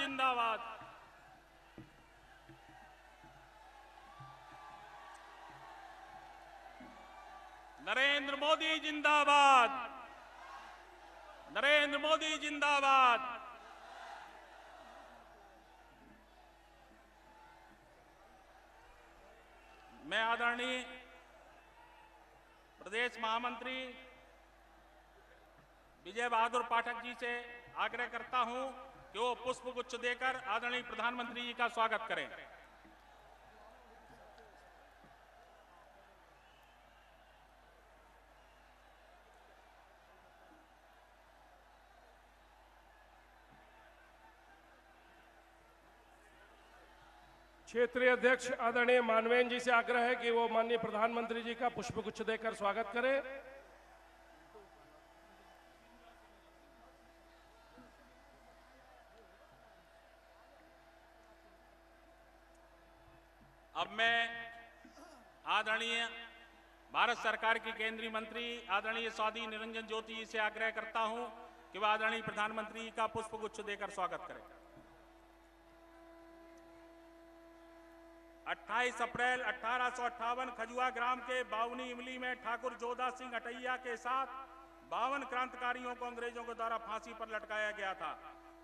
जिंदाबाद। नरेंद्र मोदी जिंदाबाद। नरेंद्र मोदी जिंदाबाद। मैं आदरणीय प्रदेश महामंत्री विजय बहादुर पाठक जी से आग्रह करता हूं कि वो पुष्प गुच्छ देकर आदरणीय प्रधानमंत्री जी का स्वागत करें। क्षेत्रीय अध्यक्ष आदरणीय मानवेन जी से आग्रह है कि वो माननीय प्रधानमंत्री जी का पुष्पगुच्छ देकर स्वागत करें। अब मैं आदरणीय भारत सरकार की केंद्रीय मंत्री आदरणीय साध्वी निरंजन ज्योति जी से आग्रह करता हूं कि वह आदरणीय प्रधानमंत्री जी का पुष्पगुच्छ देकर स्वागत करें। 28 अप्रैल 1858 खजुआ ग्राम के बावनी इमली में ठाकुर जोधा सिंह अटैया के साथ 52 क्रांतिकारियों को अंग्रेजों के द्वारा फांसी पर लटकाया गया था।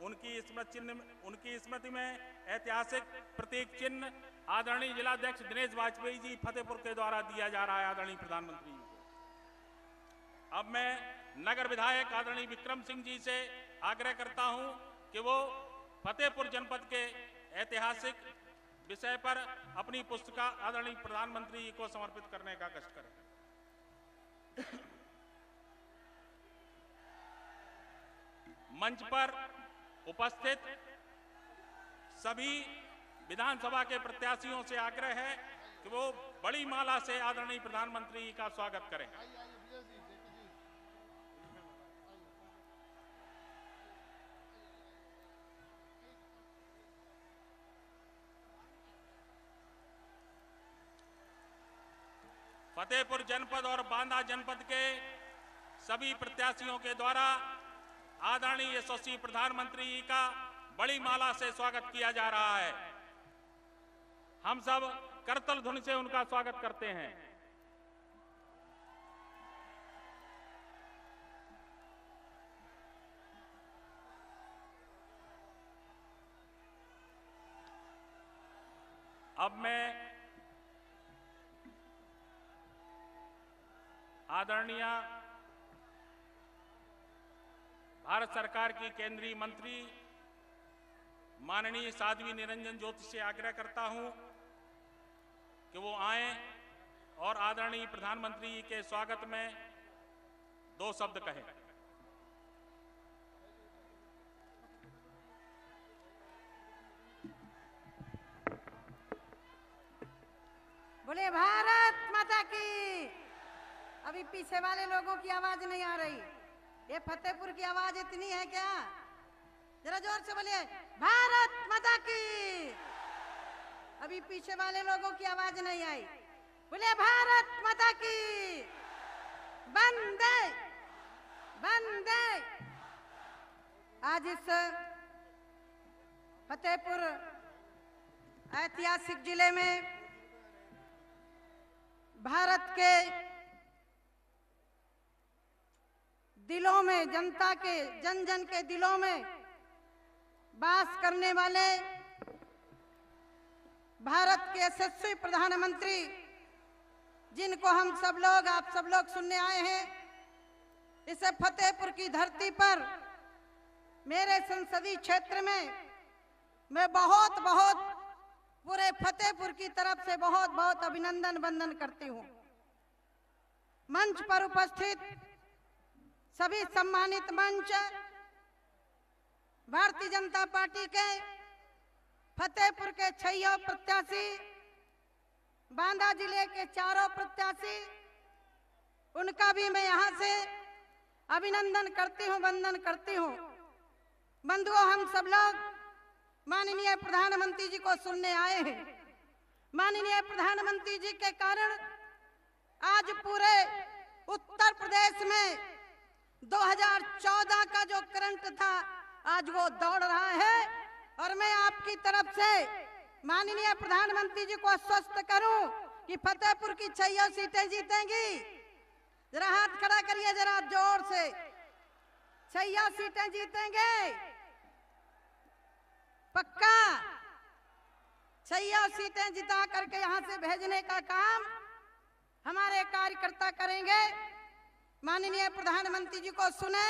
उनकी स्मृति में ऐतिहासिक प्रतीक चिन्ह आदरणीय जिलाध्यक्ष दिनेश वाजपेयी जी फतेहपुर के द्वारा दिया जा रहा है आदरणीय प्रधानमंत्री जी को। अब मैं नगर विधायक आदरणीय विक्रम सिंह जी से आग्रह करता हूं कि वो फतेहपुर जनपद के ऐतिहासिक विषय पर अपनी पुस्तिका आदरणीय प्रधानमंत्री जी को समर्पित करने का कष्ट करें। मंच पर उपस्थित सभी विधानसभा के प्रत्याशियों से आग्रह है कि वो बड़ी माला से आदरणीय प्रधानमंत्री जी का स्वागत करें। फतेहपुर जनपद और बांदा जनपद के सभी प्रत्याशियों के द्वारा आदरणीय यशस्वी प्रधानमंत्री जी का बड़ी माला से स्वागत किया जा रहा है। हम सब करतल ध्वनि से उनका स्वागत करते हैं। अब मैं आदरणीय भारत सरकार की केंद्रीय मंत्री माननीय साध्वी निरंजन ज्योति से आग्रह करता हूं कि वो आएं और आदरणीय प्रधानमंत्री जी के स्वागत में 2 शब्द कहें। बोले भारत माता की। अभी पीछे वाले लोगों की आवाज नहीं आ रही। ये फतेहपुर की आवाज इतनी है क्या? जरा जोर से बोलिए भारत माता की। अभी पीछे वाले लोगों की आवाज नहीं आई। बोले भारत माता की। वंदे वंदे। आज इस फतेहपुर ऐतिहासिक जिले में भारत के दिलों में, जनता के, जन जन के दिलों में वास करने वाले भारत के यशस्वी प्रधानमंत्री, जिनको हम सब लोग, आप सब लोग सुनने आए हैं, इस फतेहपुर की धरती पर मेरे संसदीय क्षेत्र में मैं बहुत बहुत पूरे फतेहपुर की तरफ से बहुत बहुत अभिनंदन वंदन करती हूँ। मंच पर उपस्थित सभी सम्मानित मंच, भारतीय जनता पार्टी के फतेहपुर के 6 प्रत्याशी, बांदा जिले के 4 प्रत्याशी, उनका भी मैं यहाँ से अभिनंदन करती हूँ, वंदन करती हूँ। बंधुओं, हम सब लोग माननीय प्रधानमंत्री जी को सुनने आए हैं। माननीय प्रधानमंत्री जी के कारण आज पूरे उत्तर प्रदेश में 2014 का जो करंट था आज वो दौड़ रहा है और मैं आपकी तरफ से माननीय प्रधानमंत्री जी को आश्वस्त करूं कि फतेहपुर की 6 सीटें जीतेंगी। जरा हाथ खड़ा करिए जरा जोर से, 6 सीटें जीतेंगे पक्का। 6 सीटें जिता करके यहां से भेजने का काम हमारे कार्यकर्ता करेंगे। माननीय प्रधानमंत्री जी को सुने,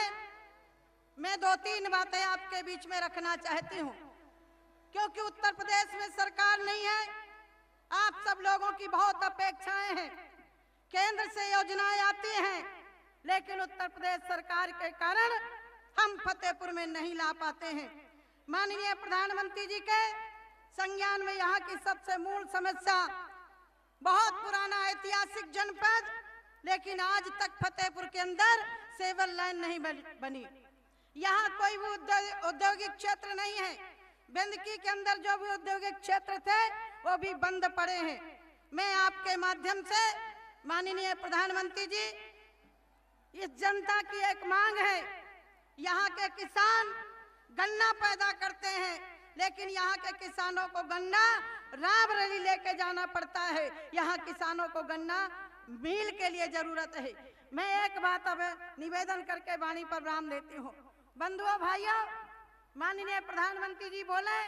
मैं 2-3 बातें आपके बीच में रखना चाहती हूं, क्योंकि उत्तर प्रदेश में सरकार नहीं है। आप सब लोगों की बहुत अपेक्षाएं हैं, केंद्र से योजनाएं आती हैं, लेकिन उत्तर प्रदेश सरकार के कारण हम फतेहपुर में नहीं ला पाते हैं। माननीय प्रधानमंत्री जी के संज्ञान में यहाँ की सबसे मूल समस्या, बहुत पुराना ऐतिहासिक जनपद, लेकिन आज तक फतेहपुर के अंदर सेवर लाइन नहीं बनी। यहाँ कोई भी औद्योगिक क्षेत्र नहीं है। बेंदकी के अंदर जो भी औद्योगिक क्षेत्र थे वो भी बंद पड़े हैं। मैं आपके माध्यम से माननीय प्रधानमंत्री जी, इस जनता की एक मांग है, यहाँ के किसान गन्ना पैदा करते हैं, लेकिन यहाँ के किसानों को गन्ना रायबरेली लेके जाना पड़ता है। यहाँ किसानों को गन्ना मील के लिए जरूरत है। मैं एक बात अब निवेदन करके वाणी पर विराम देती हूँ। बंधुओं भाइयों, माननीय प्रधानमंत्री जी बोले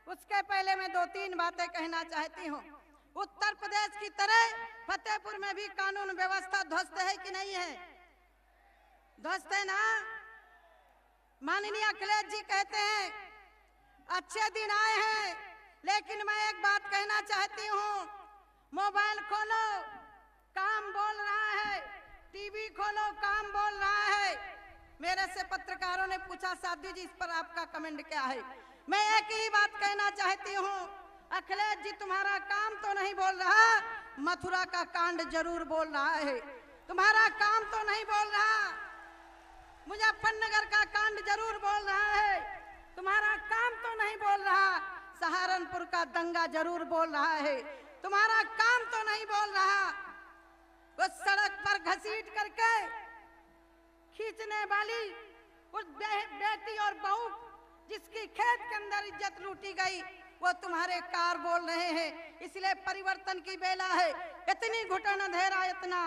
उसके पहले मैं 2-3 बातें कहना चाहती हूँ। उत्तर प्रदेश की तरह फतेहपुर में भी कानून व्यवस्था ध्वस्त है कि नहीं है? ध्वस्त है ना। माननीय अखिलेश जी कहते हैं अच्छे दिन आए हैं, लेकिन मैं एक बात कहना चाहती हूँ, मोबाइल खोलो काम बोल रहा है, टीवी खोलो काम बोल रहा है। मेरे से पत्रकारों ने पूछा साधु जी इस पर आपका कमेंट क्या है? मैं एक ही बात कहना चाहती हूँ, अखिलेश जी तुम्हारा काम तो नहीं बोल रहा, मथुरा का कांड जरूर बोल रहा है। तुम्हारा काम तो नहीं बोल रहा, मुजफ्फरनगर का कांड जरूर बोल रहा है। तुम्हारा काम तो नहीं बोल रहा, सहारनपुर का दंगा जरूर बोल रहा है। तुम्हारा काम तो नहीं बोल रहा, उस सड़क पर घसीट करके खींचने वाली उस बेटी और बहू जिसकी खेत के अंदर इज्जत लूटी गई, वो तुम्हारे कार बोल रहे हैं। इसलिए परिवर्तन की बेला है। इतनी घुटन अंधेरा, इतना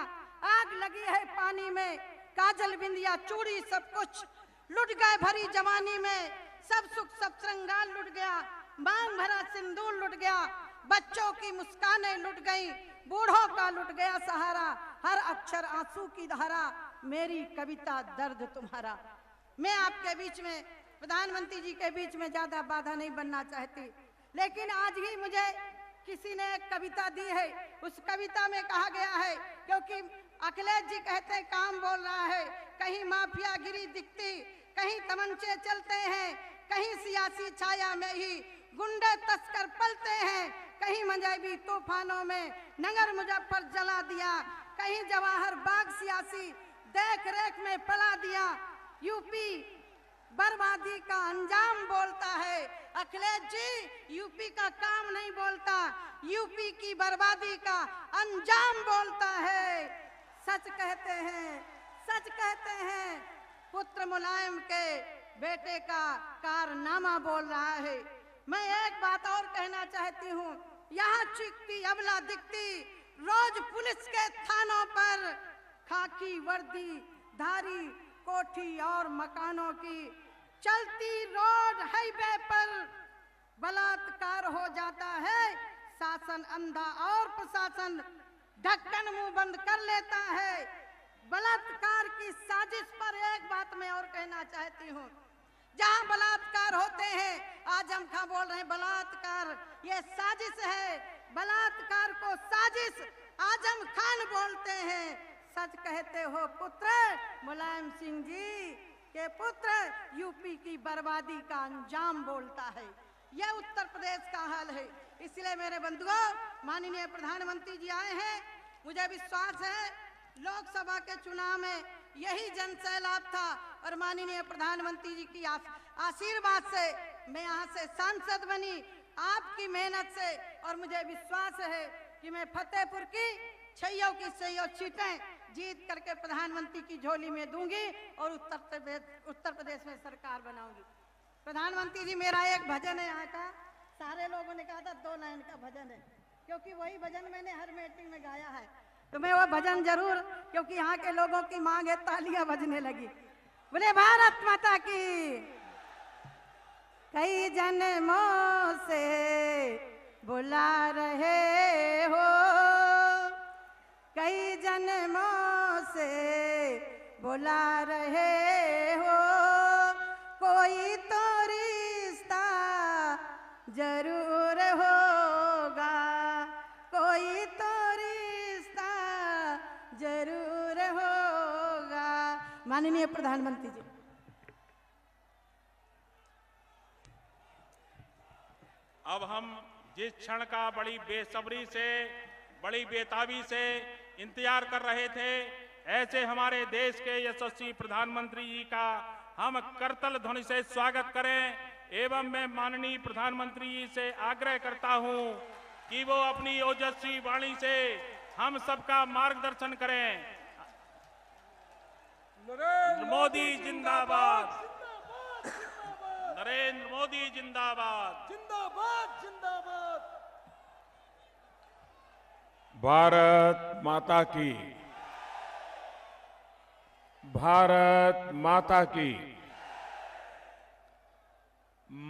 आग लगी है पानी में, काजल बिंदिया चूड़ी सब कुछ लुट गए भरी जवानी में, सब सुख सब श्रृंगार लुट गया, मांग भरा सिंदूर लुट गया, बच्चों की मुस्कानें लुट गई, बूढ़ों का लुट गया सहारा, हर अक्षर आंसू की धारा, मेरी कविता दर्द तुम्हारा। मैं आपके बीच में, प्रधानमंत्री जी के बीच में ज्यादा बाधा नहीं बनना चाहती, लेकिन आज ही मुझे किसी ने एक कविता दी है। उस कविता में कहा गया है, क्योंकि अखिलेश जी कहते हैं काम बोल रहा है, कहीं माफियागिरी दिखती, कहीं तमंचे चलते हैं, कहीं सियासी छाया में ही गुंडे तस्कर पलते हैं, कहीं मजहबी तूफानों में नगर मुजफ्फर जला दिया, कहीं जवाहर बाग सियासी देख रेख में पला दिया। यूपी बर्बादी का अंजाम बोलता है। अखिलेश जी यूपी का काम नहीं बोलता, यूपी की बर्बादी का अंजाम बोलता है। सच कहते हैं, सच कहते हैं, पुत्र मुलायम के बेटे का कारनामा बोल रहा है। मैं एक बात और कहना चाहती हूँ, यहाँ चीखती अबला दिखती रोज पुलिस के थानों पर, खाकी वर्दी धारी कोठी और मकानों की, चलती रोड हाईवे पर बलात्कार हो जाता है, शासन अंधा और प्रशासन ढक्कन मुंह बंद कर लेता है। बलात्कार की साजिश पर एक बात मैं और कहना चाहती हूँ, जहाँ बलात्कार होते हैं, आजम खां बोल रहे हैं बलात्कार ये साजिश है, बलात्कार को साजिश आजम खान बोलते हैं। सच कहते हो पुत्र मुलायम सिंह जी के पुत्र यूपी की बर्बादी का अंजाम बोलता है। यह उत्तर प्रदेश का हाल है। इसलिए मेरे बंधुओं, माननीय प्रधानमंत्री जी आए हैं, मुझे विश्वास है लोकसभा के चुनाव में यही जन सैलाब था, और माननीय प्रधानमंत्री जी की आशीर्वाद से मैं यहाँ से सांसद बनी, आपकी मेहनत से, और मुझे विश्वास है कि मैं फतेहपुर की 6 सीटें जीत करके प्रधानमंत्री की झोली में दूंगी और उत्तर प्रदेश में सरकार बनाऊंगी। प्रधानमंत्री जी, मेरा एक भजन है यहाँ का, सारे लोगों ने कहा था 2 लाइन का भजन है, क्योंकि वही भजन मैंने हर मीटिंग में गाया है, तो मैं वो भजन जरूर, क्योंकि यहाँ के लोगों की मांग है, तालियां बजने लगी। बोले भारत माता की। कई जन्मों से बुला रहे हो, कई जन्मों से बुला रहे हो, कोई तो रिश्ता जरूर होगा, कोई तो रिश्ता जरूर होगा। माननीय प्रधानमंत्री जी, अब हम जिस क्षण का बड़ी बेसब्री से, बड़ी बेताबी से इंतजार कर रहे थे, ऐसे हमारे देश के यशस्वी प्रधानमंत्री जी का हम करतल ध्वनि से स्वागत करें। एवं मैं माननीय प्रधानमंत्री जी से आग्रह करता हूं कि वो अपनी ओजस्वी वाणी से हम सबका मार्गदर्शन करें। नरेंद्र मोदी जिंदाबाद, नरेंद्र मोदी जिंदाबाद, जिंदाबाद जिंदाबाद। भारत माता की, भारत माता की।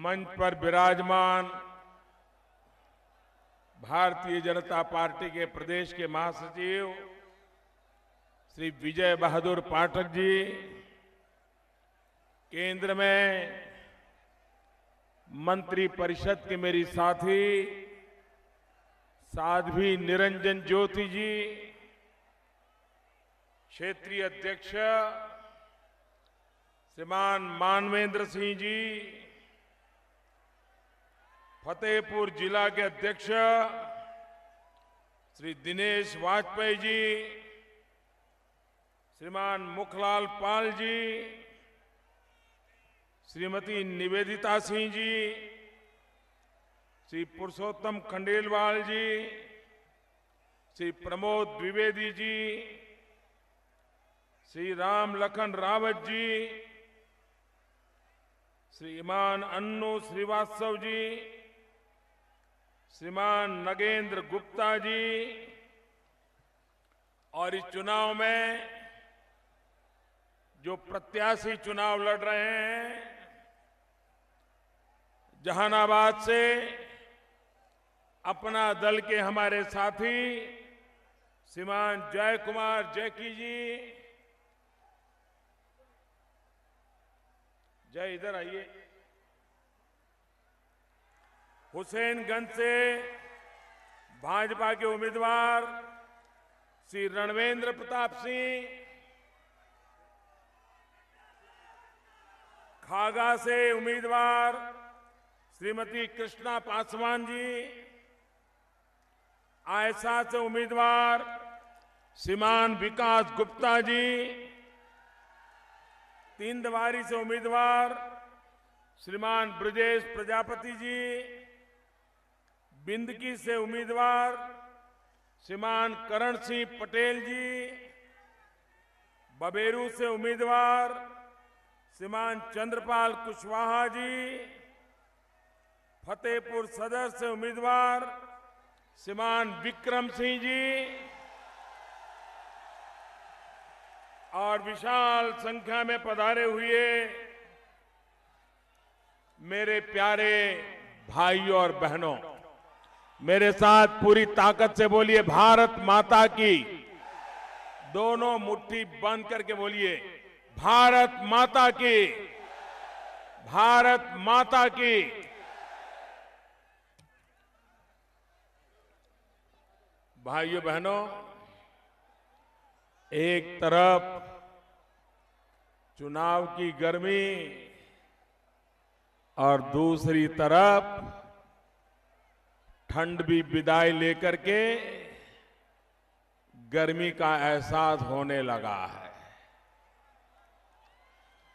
मंच पर विराजमान भारतीय जनता पार्टी के प्रदेश के महासचिव श्री विजय बहादुर पाठक जी, केंद्र में मंत्री परिषद के मेरी साथी साध्वी निरंजन ज्योति जी, क्षेत्रीय अध्यक्ष श्रीमान मानवेंद्र सिंह जी, फतेहपुर जिला के अध्यक्ष श्री दिनेश वाजपेयी जी, श्रीमान मुखलाल पाल जी, श्रीमती निवेदिता सिंह जी, श्री पुरुषोत्तम खंडेलवाल जी, श्री प्रमोद द्विवेदी जी, श्री राम लखन रावत जी, श्रीमान अन्नू श्रीवास्तव जी, श्रीमान नगेंद्र गुप्ता जी, और इस चुनाव में जो प्रत्याशी चुनाव लड़ रहे हैं, जहानाबाद से अपना दल के हमारे साथी श्रीमान जय कुमार जैकी जी, जय इधर आइए। हुसैनगंज से भाजपा के उम्मीदवार श्री रणवेंद्र प्रताप सिंह, खागा से उम्मीदवार श्रीमती कृष्णा पासवान जी, आयसा से उम्मीदवार श्रीमान विकास गुप्ता जी, तीनदवारी से उम्मीदवार श्रीमान ब्रजेश प्रजापति जी, बिंदकी से उम्मीदवार श्रीमान करण सिंह पटेल जी, बबेरू से उम्मीदवार श्रीमान चंद्रपाल कुशवाहा जी, फतेहपुर सदर से उम्मीदवार श्रीमान विक्रम सिंह जी, और विशाल संख्या में पधारे हुए मेरे प्यारे भाइयों और बहनों, मेरे साथ पूरी ताकत से बोलिए भारत माता की। दोनों मुट्ठी बंद करके बोलिए भारत माता की, भारत माता की। भाइयों बहनों, एक तरफ चुनाव की गर्मी और दूसरी तरफ ठंड भी विदाई लेकर के गर्मी का एहसास होने लगा है।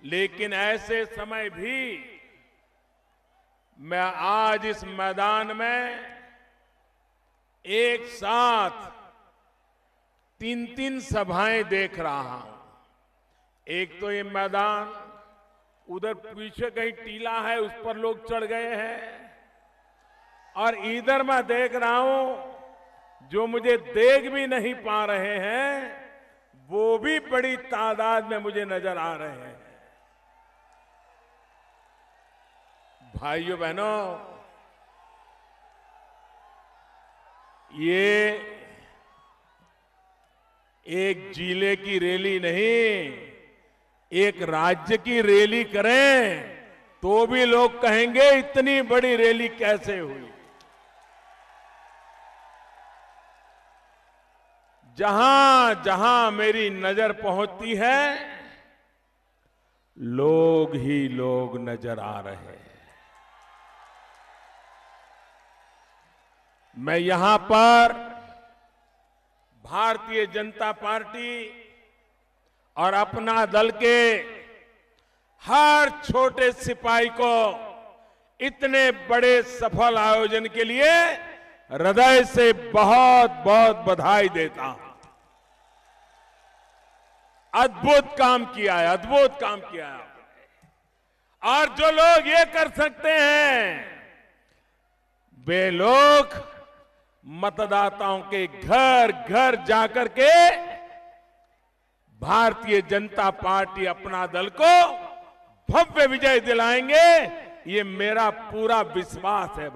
लेकिन ऐसे समय भी मैं आज इस मैदान में एक साथ 3-3 सभाएं देख रहा हूं। एक तो ये मैदान उधर पीछे कहीं टीला है, उस पर लोग चढ़ गए हैं, और इधर मैं देख रहा हूं जो मुझे देख भी नहीं पा रहे हैं वो भी बड़ी तादाद में मुझे नजर आ रहे हैं। भाइयों बहनों, ये एक जिले की रैली नहीं, एक राज्य की रैली करें तो भी लोग कहेंगे इतनी बड़ी रैली कैसे हुई। जहां जहां मेरी नजर पहुंचती है लोग ही लोग नजर आ रहे हैं। मैं यहां पर भारतीय जनता पार्टी और अपना दल के हर छोटे सिपाही को इतने बड़े सफल आयोजन के लिए हृदय से बहुत बहुत बधाई देता हूं। अद्भुत काम किया है, अद्भुत काम किया है। और जो लोग ये कर सकते हैं वे लोग मतदाताओं के घर घर जाकर के भारतीय जनता पार्टी अपना दल को भव्य विजय दिलाएंगे, ये मेरा पूरा विश्वास है।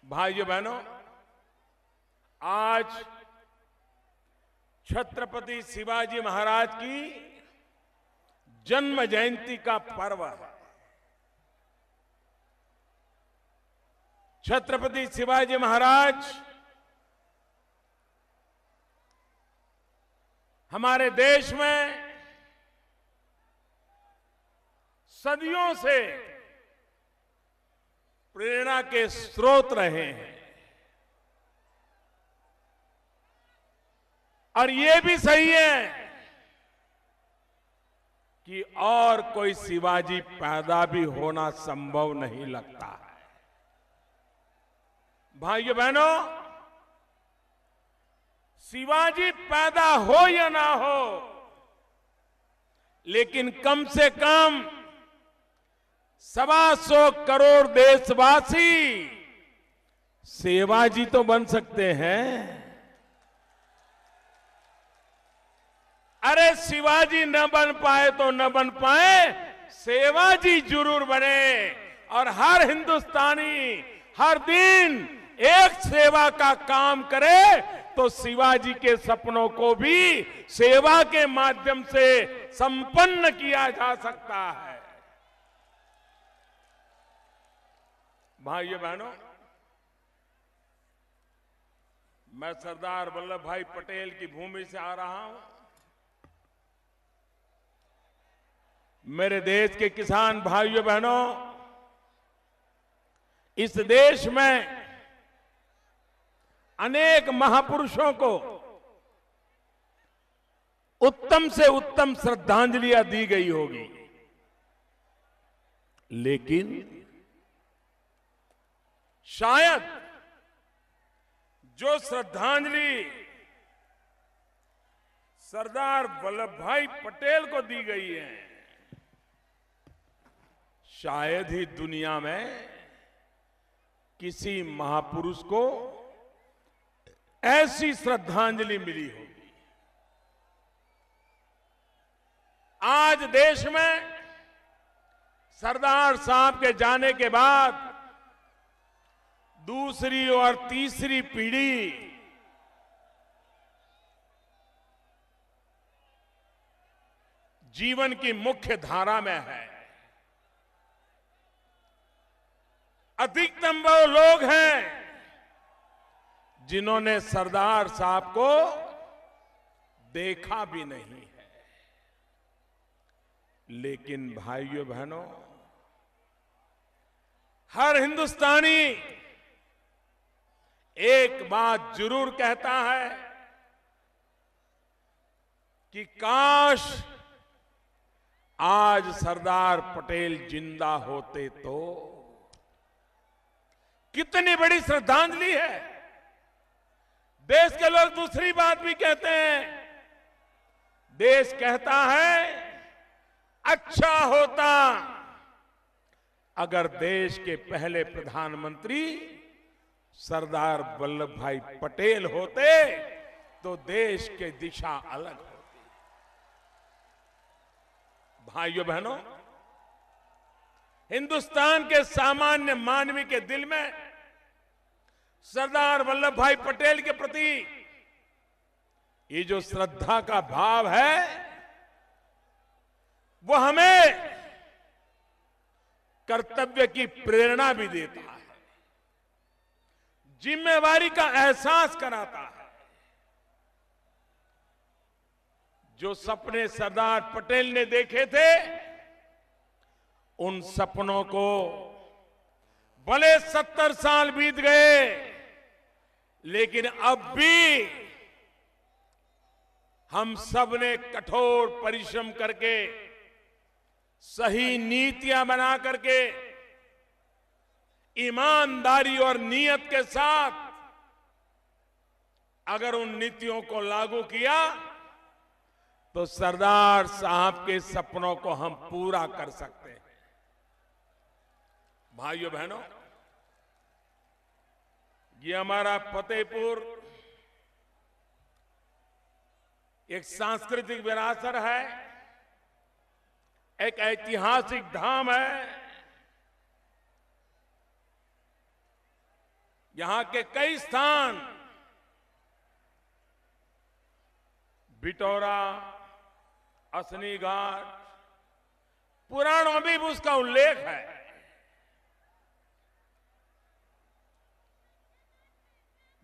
भाइयों बहनों, आज छत्रपति शिवाजी महाराज की जन्म जयंती का पर्व है। छत्रपति शिवाजी महाराज हमारे देश में सदियों से प्रेरणा के स्रोत रहे हैं। और ये भी सही है कि और कोई शिवाजी पैदा भी होना संभव नहीं लगता है। भाइयों बहनों, शिवाजी पैदा हो या ना हो, लेकिन कम से कम 125 करोड़ देशवासी सेवाजी तो बन सकते हैं। अरे शिवाजी न बन पाए तो न बन पाए, सेवाजी जरूर बने। और हर हिंदुस्तानी हर दिन एक सेवा का काम करे तो शिवाजी के सपनों को भी सेवा के माध्यम से संपन्न किया जा सकता है। भाइयों बहनों, मैं सरदार वल्लभ भाई पटेल की भूमि से आ रहा हूं। मेरे देश के किसान भाइयों बहनों, इस देश में अनेक महापुरुषों को उत्तम से उत्तम श्रद्धांजलियां दी गई होगी, लेकिन शायद जो श्रद्धांजलि सरदार वल्लभ भाई पटेल को दी गई है, शायद ही दुनिया में किसी महापुरुष को ऐसी श्रद्धांजलि मिली होगी। आज देश में सरदार साहब के जाने के बाद दूसरी और तीसरी पीढ़ी जीवन की मुख्य धारा में है। अधिकतम वो लोग हैं जिन्होंने सरदार साहब को देखा भी नहीं है। लेकिन भाइयों बहनों, हर हिंदुस्तानी एक बात जरूर कहता है कि काश आज सरदार पटेल जिंदा होते तो। कितनी बड़ी श्रद्धांजलि है। देश के लोग दूसरी बात भी कहते हैं, देश कहता है अच्छा होता अगर देश के पहले प्रधानमंत्री सरदार वल्लभ भाई पटेल होते तो देश की दिशा अलग होती। भाइयों बहनों, हिंदुस्तान के सामान्य मानवी के दिल में सरदार वल्लभ भाई पटेल के प्रति ये जो श्रद्धा का भाव है वो हमें कर्तव्य की प्रेरणा भी देता है, जिम्मेवारी का एहसास कराता है। जो सपने सरदार पटेल ने देखे थे उन सपनों को भले 70 साल बीत गए लेकिन अब भी हम सब ने कठोर परिश्रम करके सही नीतियां बना करके ईमानदारी और नियत के साथ अगर उन नीतियों को लागू किया तो सरदार साहब के सपनों को हम पूरा कर सकते हैं। भाइयों बहनों, ये हमारा फतेहपुर एक सांस्कृतिक विरासत है, एक ऐतिहासिक धाम है। यहां के कई स्थान बिटौरा, असनी घाट, पुराणों में भी उसका उल्लेख है।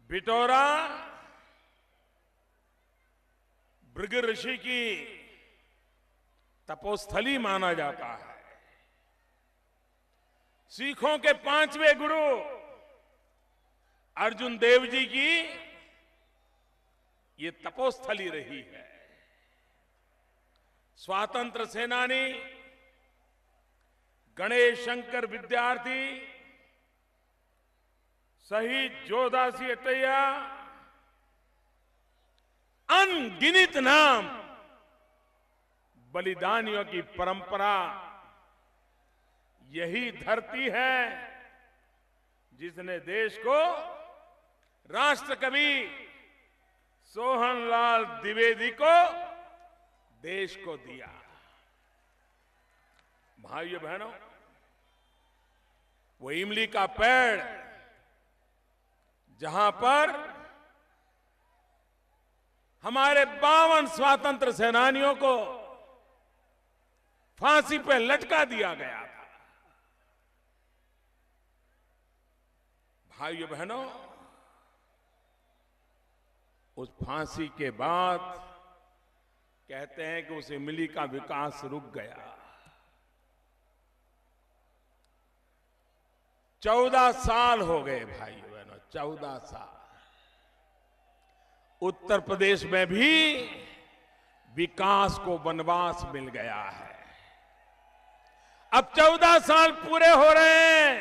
बिटौरा भृगु ऋषि की तपोस्थली माना जाता है। सिखों के 5वें गुरु अर्जुन देव जी की ये तपोस्थली रही है। स्वातंत्र सेनानी गणेश शंकर विद्यार्थी, शहीद जोधा सिंह अटैया, अनगिनत नाम बलिदानियों की परंपरा यही धरती है जिसने देश को राष्ट्र कवि सोहनलाल द्विवेदी को देश को दिया। भाइयों बहनों, वो इमली का पेड़ जहां पर हमारे 52 स्वतंत्र सेनानियों को फांसी पे लटका दिया गया था। भाइयों बहनों, उस फांसी के बाद कहते हैं कि उस इमली का विकास रुक गया। 14 साल हो गए भाइयों बहनों, 14 साल। उत्तर प्रदेश में भी विकास को वनवास मिल गया है। अब 14 साल पूरे हो रहे हैं,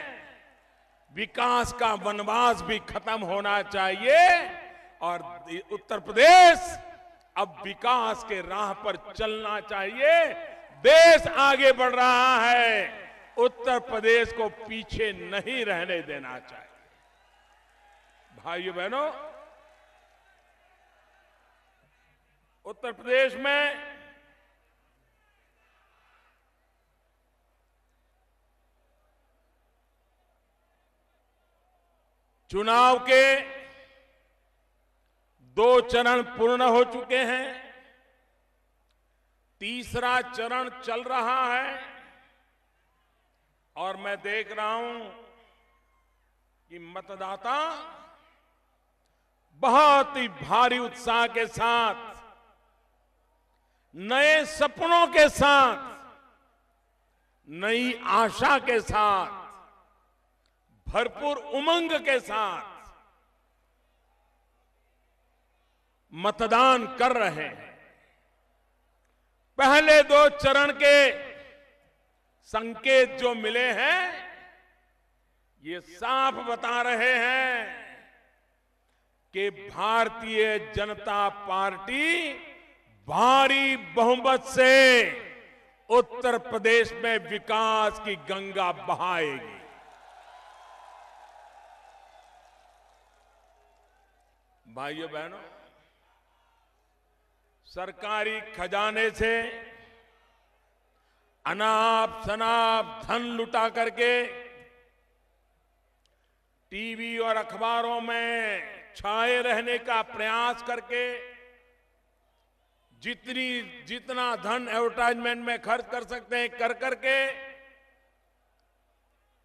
विकास का वनवास भी खत्म होना चाहिए और उत्तर प्रदेश अब विकास के राह पर चलना चाहिए। देश आगे बढ़ रहा है, उत्तर प्रदेश को पीछे नहीं रहने देना चाहिए। भाइयों बहनों, उत्तर प्रदेश में चुनाव के 2 चरण पूर्ण हो चुके हैं, तीसरा चरण चल रहा है और मैं देख रहा हूं कि मतदाता बहुत ही भारी उत्साह के साथ, नए सपनों के साथ, नई आशा के साथ, भरपूर उमंग के साथ मतदान कर रहे हैं। पहले 2 चरण के संकेत जो मिले हैं ये साफ बता रहे हैं कि भारतीय जनता पार्टी भारी बहुमत से उत्तर प्रदेश में विकास की गंगा बहाएगी। भाइयों बहनों, सरकारी खजाने से अनाप शनाप धन लुटा करके टीवी और अखबारों में छाए रहने का प्रयास करके जितना धन एडवर्टाइजमेंट में खर्च कर सकते हैं कर करके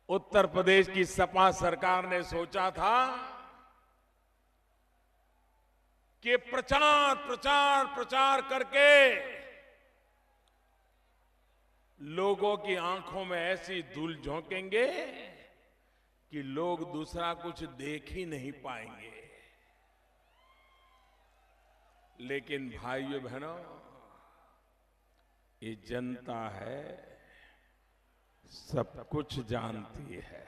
उत्तर प्रदेश की सपा सरकार ने सोचा था कि प्रचार प्रचार प्रचार करके लोगों की आंखों में ऐसी धूल झोंकेंगे कि लोग दूसरा कुछ देख ही नहीं पाएंगे। लेकिन भाइयों बहनों, ये जनता है, सब कुछ जानती है।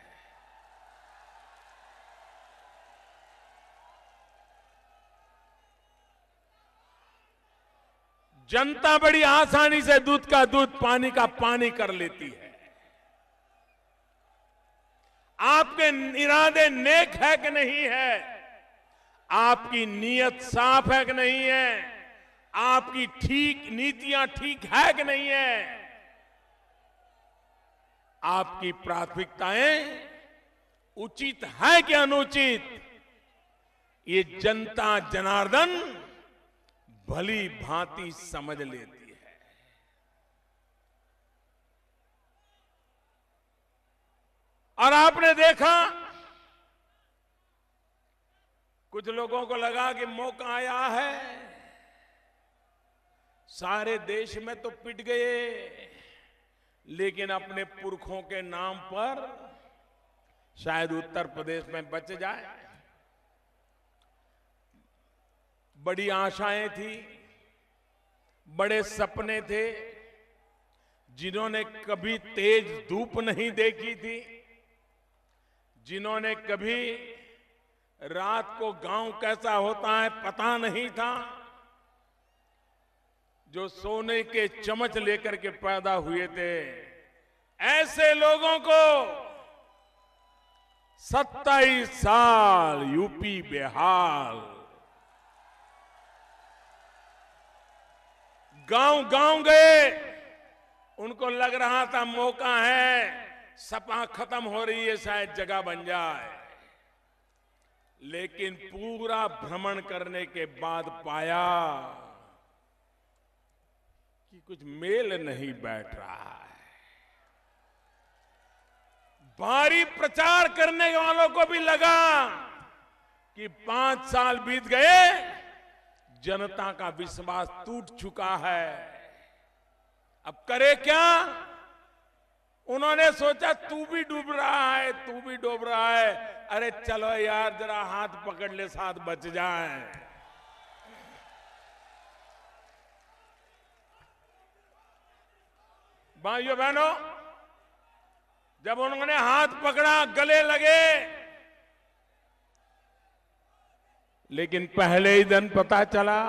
जनता बड़ी आसानी से दूध का दूध, पानी का पानी कर लेती है। आपके इरादे नेक है कि नहीं है, आपकी नीयत साफ है कि नहीं है, आपकी ठीक नीतियां ठीक है कि नहीं है, आपकी प्राथमिकताएं उचित है कि अनुचित, ये जनता जनार्दन भली भांति समझ लेती है। और आपने देखा कुछ लोगों को लगा कि मौका आया है, सारे देश में तो पिट गए, लेकिन अपने पुरखों के नाम पर शायद उत्तर प्रदेश में बच जाए। बड़ी आशाएं थी, बड़े सपने थे, जिन्होंने कभी तेज धूप नहीं देखी थी, जिन्होंने कभी रात को गांव कैसा होता है पता नहीं था, जो सोने के चम्मच लेकर के पैदा हुए थे, ऐसे लोगों को 27 साल यूपी बेहाल, गांव गांव गए, उनको लग रहा था मौका है, सपा खत्म हो रही है, शायद जगह बन जाए। लेकिन पूरा भ्रमण करने के बाद पाया कि कुछ मेल नहीं बैठ रहा है। भारी प्रचार करने वालों को भी लगा कि 5 साल बीत गए, जनता का विश्वास टूट चुका है, अब करे क्या। उन्होंने सोचा तू भी डूब रहा है, तू भी डूब रहा है, अरे चलो यार जरा हाथ पकड़ ले, साथ बच जाए। भाइयों बहनों, जब उन्होंने हाथ पकड़ा, गले लगे, लेकिन पहले ही दिन पता चला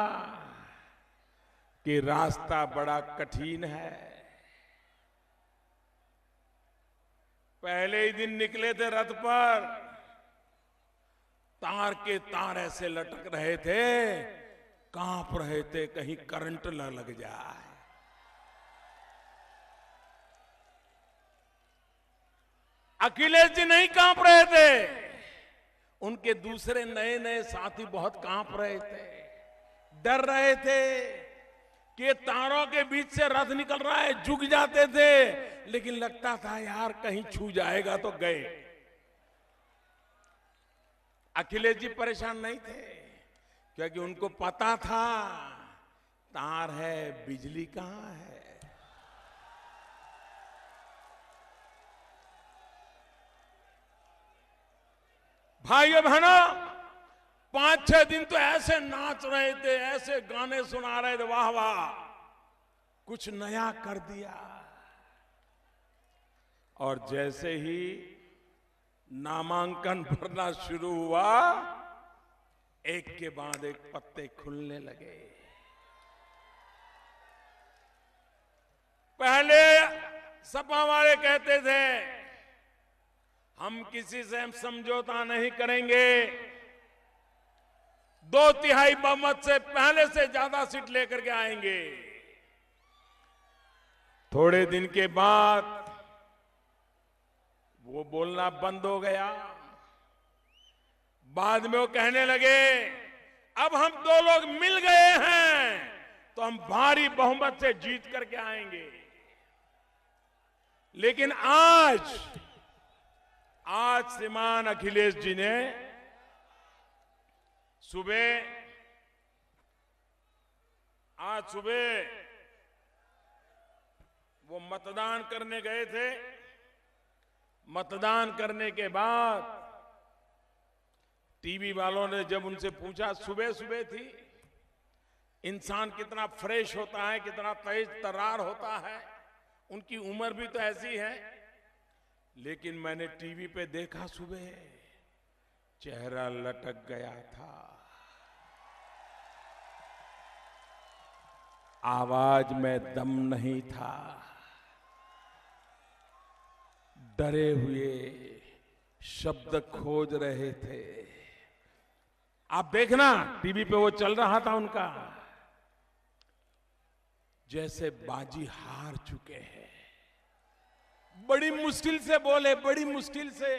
कि रास्ता बड़ा कठिन है। पहले ही दिन निकले थे रथ पर, तार के तार ऐसे लटक रहे थे, कांप रहे थे, कहीं करंट न लग जाए। अखिलेश जी नहीं कांप रहे थे, उनके दूसरे नए नए साथी बहुत कांप रहे थे, डर रहे थे कि तारों के बीच से रथ निकल रहा है, झुक जाते थे, लेकिन लगता था यार कहीं छू जाएगा तो गए। अखिलेश जी परेशान नहीं थे, क्योंकि उनको पता था तार है, बिजली कहां है। भाइयों बहनों, 5-6 दिन तो ऐसे नाच रहे थे, ऐसे गाने सुना रहे थे, वाह वाह, कुछ नया कर दिया। और जैसे ही नामांकन भरना शुरू हुआ, एक के बाद एक पत्ते खुलने लगे। पहले सपा वाले कहते थे हम किसी से हम समझौता नहीं करेंगे, 2/3 बहुमत से पहले से ज्यादा सीट लेकर के आएंगे। थोड़े दिन के बाद वो बोलना बंद हो गया। बाद में वो कहने लगे अब हम 2 लोग मिल गए हैं तो हम भारी बहुमत से जीत करके आएंगे। लेकिन आज श्रीमान अखिलेश जी ने आज सुबह वो मतदान करने गए थे। मतदान करने के बाद टीवी वालों ने जब उनसे पूछा, सुबह सुबह थी, इंसान कितना फ्रेश होता है, कितना तेज तर्रार होता है, उनकी उम्र भी तो ऐसी है। लेकिन मैंने टीवी पे देखा सुबह चेहरा लटक गया था, आवाज में दम नहीं था, डरे हुए शब्द खोज रहे थे। आप देखना टीवी पे वो चल रहा था उनका, जैसे बाजी हार चुके हैं। बड़ी मुश्किल से बोले, बड़ी मुश्किल से।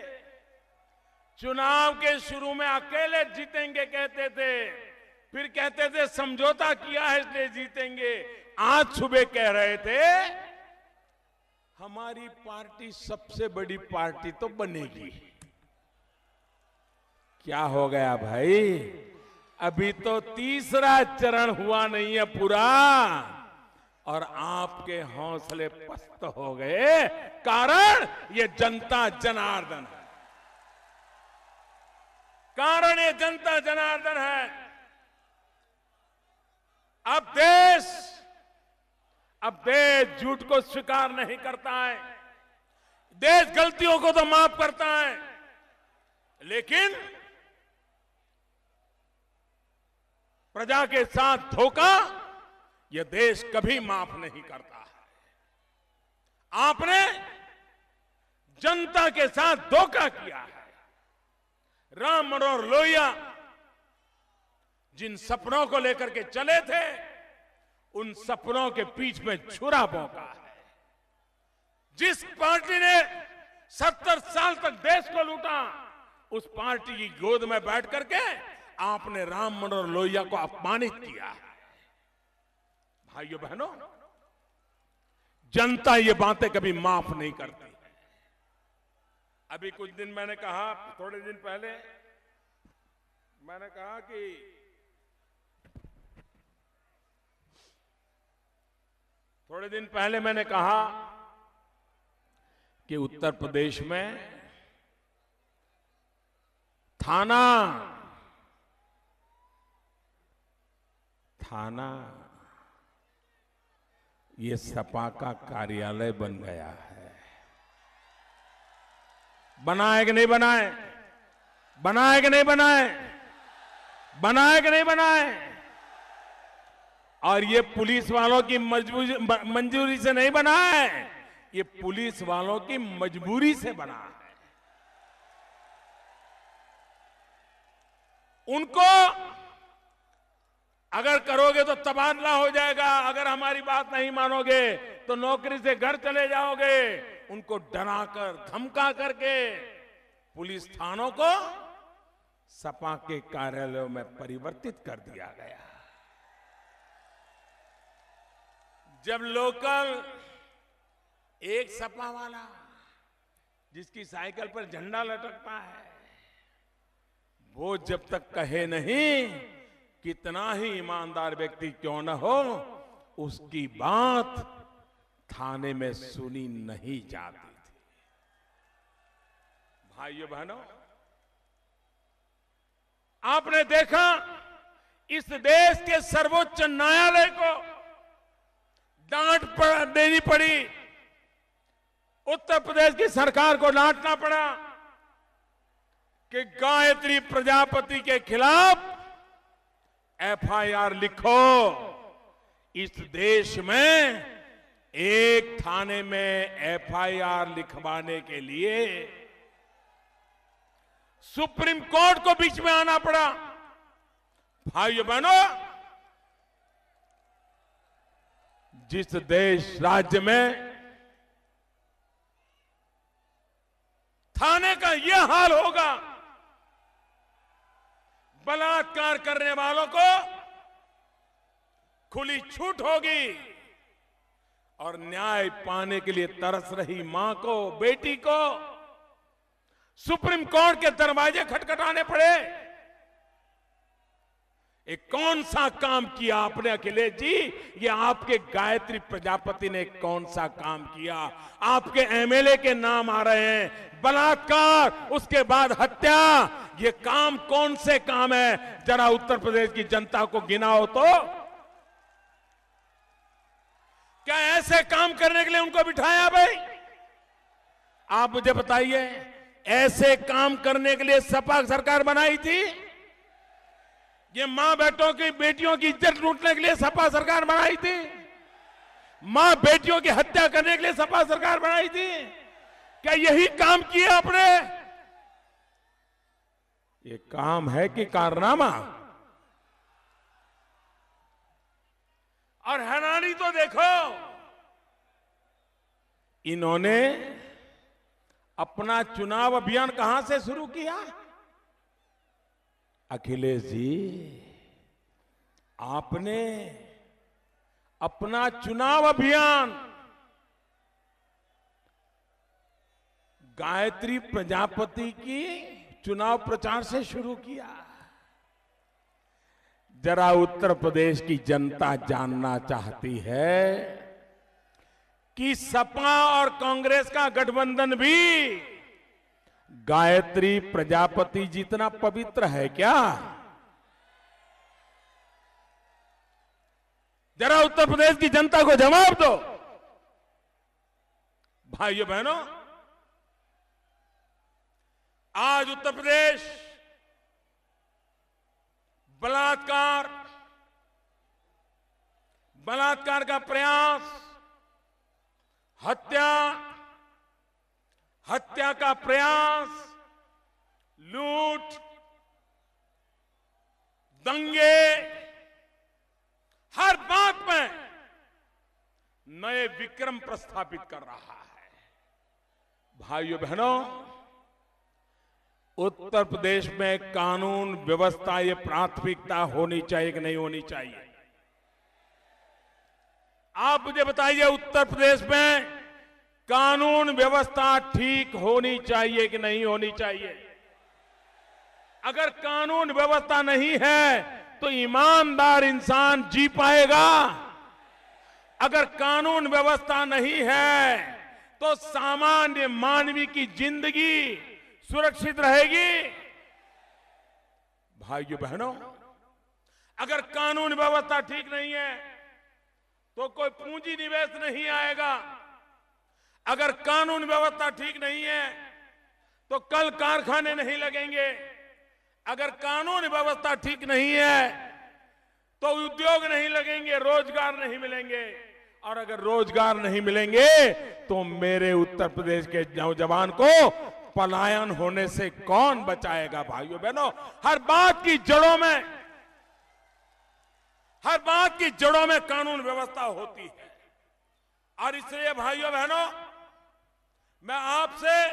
चुनाव के शुरू में अकेले जीतेंगे कहते थे, फिर कहते थे समझौता किया है इसलिए जीतेंगे। आज सुबह कह रहे थे हमारी पार्टी सबसे बड़ी पार्टी तो बनेगी। क्या हो गया भाई, अभी तो तीसरा चरण हुआ नहीं है पूरा और आपके हौसले पस्त हो गए। कारण ये जनता जनार्दन है, कारण ये जनता जनार्दन है। अब देश झूठ को स्वीकार नहीं करता है, देश गलतियों को तो माफ करता है, लेकिन प्रजा के साथ धोखा यह देश कभी माफ नहीं करता है। आपने जनता के साथ धोखा किया है। राम मनोहर लोहिया जिन सपनों को लेकर के चले थे, उन सपनों के पीछ में छुरा भोंका है। जिस पार्टी ने 70 साल तक देश को लूटा, उस पार्टी की गोद में बैठ करके आपने राम मनोहर लोहिया को अपमानित किया है। भाइयों बहनों, जनता ये बातें कभी माफ नहीं करती है। अभी कुछ दिन मैंने कहा, थोड़े दिन पहले मैंने कहा कि उत्तर प्रदेश में थाना ये सपा का कार्यालय बन गया है। बनाए कि नहीं बनाए? बनाए कि नहीं बनाए? बनाए कि नहीं बनाए? और ये पुलिस वालों की मंजूरी से नहीं बना है, ये पुलिस वालों की मजबूरी से बना है। उनको अगर करोगे तो तबादला हो जाएगा, अगर हमारी बात नहीं मानोगे तो नौकरी से घर चले जाओगे। उनको डराकर धमका करके पुलिस थानों को सपा के कार्यालयों में परिवर्तित कर दिया गया। जब लोकल एक सपा वाला जिसकी साइकिल पर झंडा लटकता है, वो जब तक कहे नहीं, कितना ही ईमानदार व्यक्ति क्यों न हो, उसकी बात थाने में सुनी नहीं जाती थी। भाइयों बहनों, आपने देखा इस देश के सर्वोच्च न्यायालय को डांट देनी पड़ी, उत्तर प्रदेश की सरकार को डांटना पड़ा कि गायत्री प्रजापति के खिलाफ एफआईआर लिखो। इस देश में एक थाने में एफआईआर लिखवाने के लिए सुप्रीम कोर्ट को बीच में आना पड़ा। भाइयों बहनों, जिस देश राज्य में थाने का यह हाल होगा, बलात्कार करने वालों को खुली छूट होगी और न्याय पाने के लिए तरस रही मां को, बेटी को सुप्रीम कोर्ट के दरवाजे खटखटाने पड़े। ये कौन सा काम किया आपने अखिलेश जी? ये आपके गायत्री प्रजापति ने कौन सा काम किया? आपके एमएलए के नाम आ रहे हैं, बलात्कार, उसके बाद हत्या। ये काम कौन से काम है? जरा उत्तर प्रदेश की जनता को गिनाओ तो। क्या ऐसे काम करने के लिए उनको बिठाया भाई? आप मुझे बताइए, ऐसे काम करने के लिए सपा सरकार बनाई थी? ये मां बेटियों की इज्जत लूटने के लिए सपा सरकार बनाई थी? मां बेटियों की हत्या करने के लिए सपा सरकार बनाई थी? क्या यही काम किए आपने? ये काम है कि कारनामा? और हैरानी तो देखो, इन्होंने अपना चुनाव अभियान कहां से शुरू किया? अखिलेश जी, आपने अपना चुनाव अभियान गायत्री प्रजापति की चुनाव प्रचार से शुरू किया। जरा उत्तर प्रदेश की जनता जानना चाहती है कि सपा और कांग्रेस का गठबंधन भी गायत्री प्रजापति जितना पवित्र है क्या? जरा उत्तर प्रदेश की जनता को जवाब दो। भाइयों बहनों, आज उत्तर प्रदेश बलात्कार का प्रयास, हत्या का प्रयास, लूट, दंगे, हर बात में नए विक्रम प्रस्थापित कर रहा है। भाइयों बहनों, उत्तर प्रदेश में कानून व्यवस्था ये प्राथमिकता होनी चाहिए कि नहीं होनी चाहिए? आप मुझे बताइए, उत्तर प्रदेश में कानून व्यवस्था ठीक होनी चाहिए कि नहीं होनी चाहिए? अगर कानून व्यवस्था नहीं है तो ईमानदार इंसान जी पाएगा? अगर कानून व्यवस्था नहीं है तो सामान्य मानवी की जिंदगी सुरक्षित रहेगी? भाइयों बहनों, अगर कानून व्यवस्था ठीक नहीं है तो कोई पूंजी निवेश नहीं आएगा। अगर कानून व्यवस्था ठीक नहीं है तो कल कारखाने नहीं लगेंगे। अगर कानून व्यवस्था ठीक नहीं है तो उद्योग नहीं लगेंगे, रोजगार नहीं मिलेंगे। और अगर रोजगार नहीं मिलेंगे तो मेरे उत्तर प्रदेश के नौजवान को पलायन होने से कौन बचाएगा? भाइयों बहनों, हर बात की जड़ों में कानून व्यवस्था होती है। और इसलिए भाइयों बहनों, मैं आपसे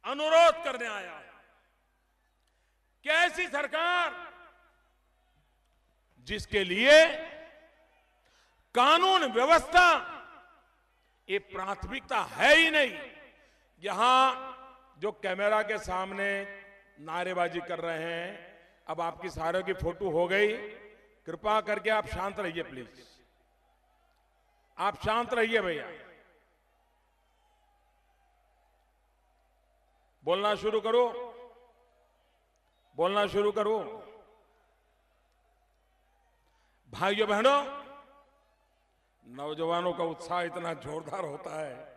अनुरोध करने आया हूं कि ऐसी सरकार जिसके लिए कानून व्यवस्था ये प्राथमिकता है ही नहीं, यहां जो कैमरा के सामने नारेबाजी कर रहे हैं, अब आपकी सारों की फोटो हो गई, कृपा करके आप शांत रहिए प्लीज। आप शांत रहिए भैया। बोलना शुरू करो, बोलना शुरू करो। भाइयों बहनों, नौजवानों का उत्साह इतना जोरदार होता है,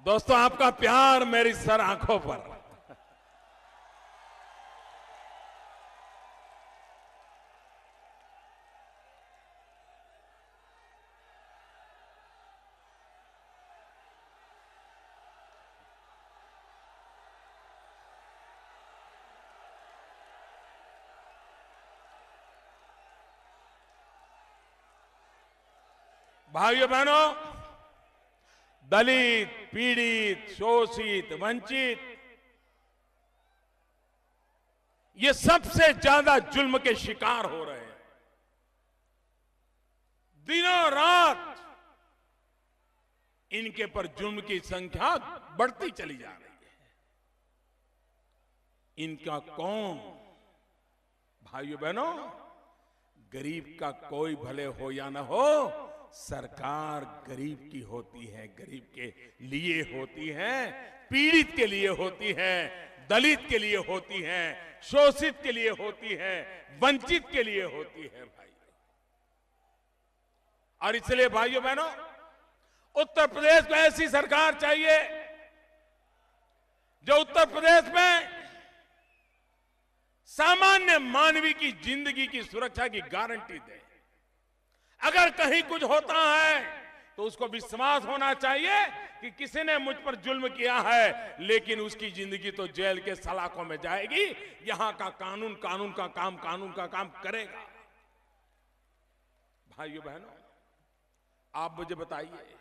दोस्तों, आपका प्यार मेरी सर आंखों पर। भाइयों बहनों, दलित, पीड़ित, शोषित, वंचित, ये सबसे ज्यादा जुल्म के शिकार हो रहे हैं। दिनों रात इनके पर जुल्म की संख्या बढ़ती चली जा रही है। इनका कौन? भाइयों बहनों, गरीब का कोई भले हो या ना हो, सरकार गरीब की होती है, गरीब के लिए होती है, पीड़ित के लिए होती है, दलित के लिए होती है, शोषित के लिए होती है, वंचित के लिए होती है भाई। और इसलिए भाइयों बहनों, उत्तर प्रदेश को ऐसी सरकार चाहिए जो उत्तर प्रदेश में सामान्य मानवी की जिंदगी की सुरक्षा की गारंटी दे। अगर कहीं कुछ होता है तो उसको विश्वास होना चाहिए कि किसी ने मुझ पर जुल्म किया है, लेकिन उसकी जिंदगी तो जेल के सलाखों में जाएगी। यहां का कानून कानून का काम कानून का काम करेगा। भाइयों बहनों, आप मुझे बताइए,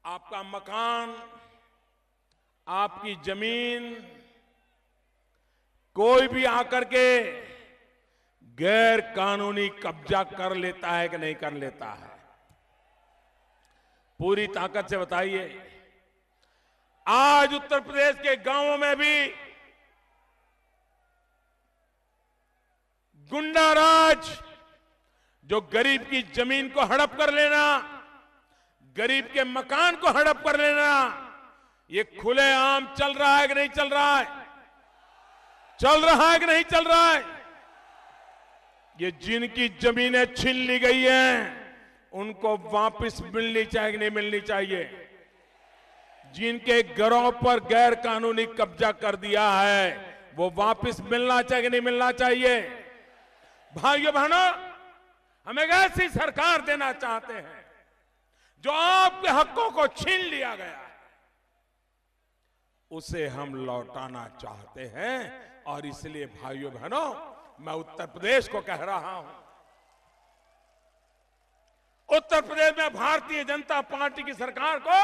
आपका मकान, आपकी जमीन कोई भी आकर के गैर कानूनी कब्जा कर लेता है कि नहीं कर लेता है? पूरी ताकत से बताइए। आज उत्तर प्रदेश के गांवों में भी गुंडाराज, जो गरीब की जमीन को हड़प कर लेना, गरीब के मकान को हड़प कर लेना, ये खुलेआम चल रहा है कि नहीं चल रहा है? चल रहा है कि नहीं चल रहा है? ये जिनकी जमीनें छीन ली गई हैं, उनको वापस मिलनी चाहिए कि नहीं मिलनी चाहिए? जिनके घरों पर गैर कानूनी कब्जा कर दिया है, वो वापस मिलना चाहिए कि नहीं मिलना चाहिए? भाइयों बहनों, हम एक ऐसी सरकार देना चाहते हैं जो आपके हकों को छीन लिया गया है, उसे हम लौटाना चाहते हैं। और इसलिए भाइयों बहनों, मैं उत्तर प्रदेश को कह रहा हूं, उत्तर प्रदेश में भारतीय जनता पार्टी की सरकार को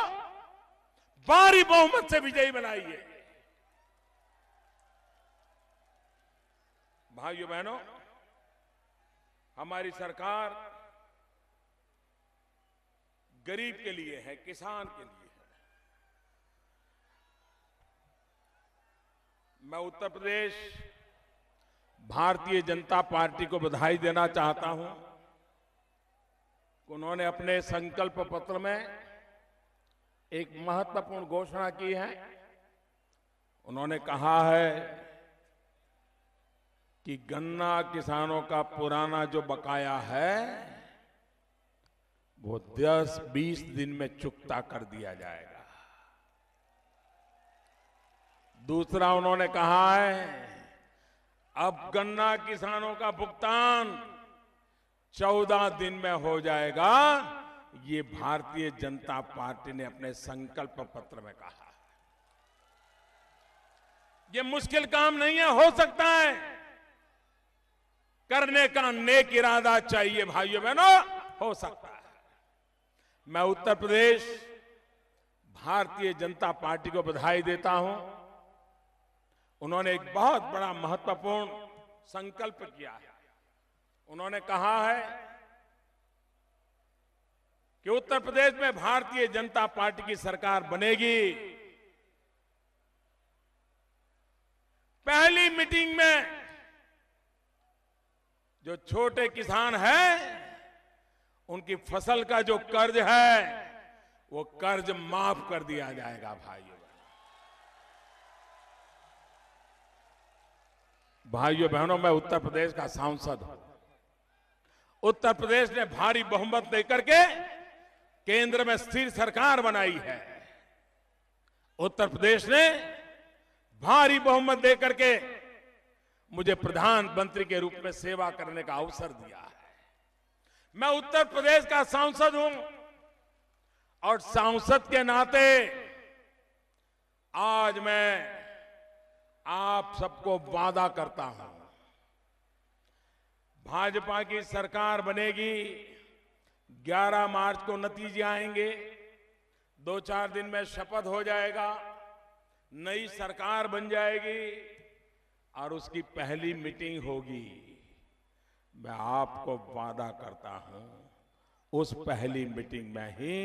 भारी बहुमत से विजयी बनाइए। भाइयों बहनों, हमारी सरकार गरीब के लिए है, किसान के लिए है। मैं उत्तर प्रदेश भारतीय जनता पार्टी को बधाई देना चाहता हूं। उन्होंने अपने संकल्प पत्र में एक महत्वपूर्ण घोषणा की है। उन्होंने कहा है कि गन्ना किसानों का पुराना जो बकाया है, वो 10-20 दिन में चुकता कर दिया जाएगा। दूसरा, उन्होंने कहा है अब गन्ना किसानों का भुगतान 14 दिन में हो जाएगा। ये भारतीय जनता पार्टी ने अपने संकल्प पत्र में कहा। ये मुश्किल काम नहीं है, हो सकता है, करने का नेक इरादा चाहिए। भाइयों बहनों, हो सकता है। मैं उत्तर प्रदेश भारतीय जनता पार्टी को बधाई देता हूं। उन्होंने एक बहुत बड़ा महत्वपूर्ण संकल्प किया है। उन्होंने कहा है कि उत्तर प्रदेश में भारतीय जनता पार्टी की सरकार बनेगी। पहली मीटिंग में जो छोटे किसान हैं, उनकी फसल का जो कर्ज है, वो कर्ज माफ कर दिया जाएगा। भाइयों बहनों, मैं उत्तर प्रदेश का सांसद हूं। उत्तर प्रदेश ने भारी बहुमत देकर के केंद्र में स्थिर सरकार बनाई है। उत्तर प्रदेश ने भारी बहुमत देकर के मुझे प्रधानमंत्री के रूप में सेवा करने का अवसर दिया है। मैं उत्तर प्रदेश का सांसद हूं और सांसद के नाते आज मैं आप सबको वादा करता हूं, भाजपा की सरकार बनेगी। 11 मार्च को नतीजे आएंगे, 2-4 दिन में शपथ हो जाएगा, नई सरकार बन जाएगी और उसकी पहली मीटिंग होगी। मैं आपको वादा करता हूं, उस पहली मीटिंग में ही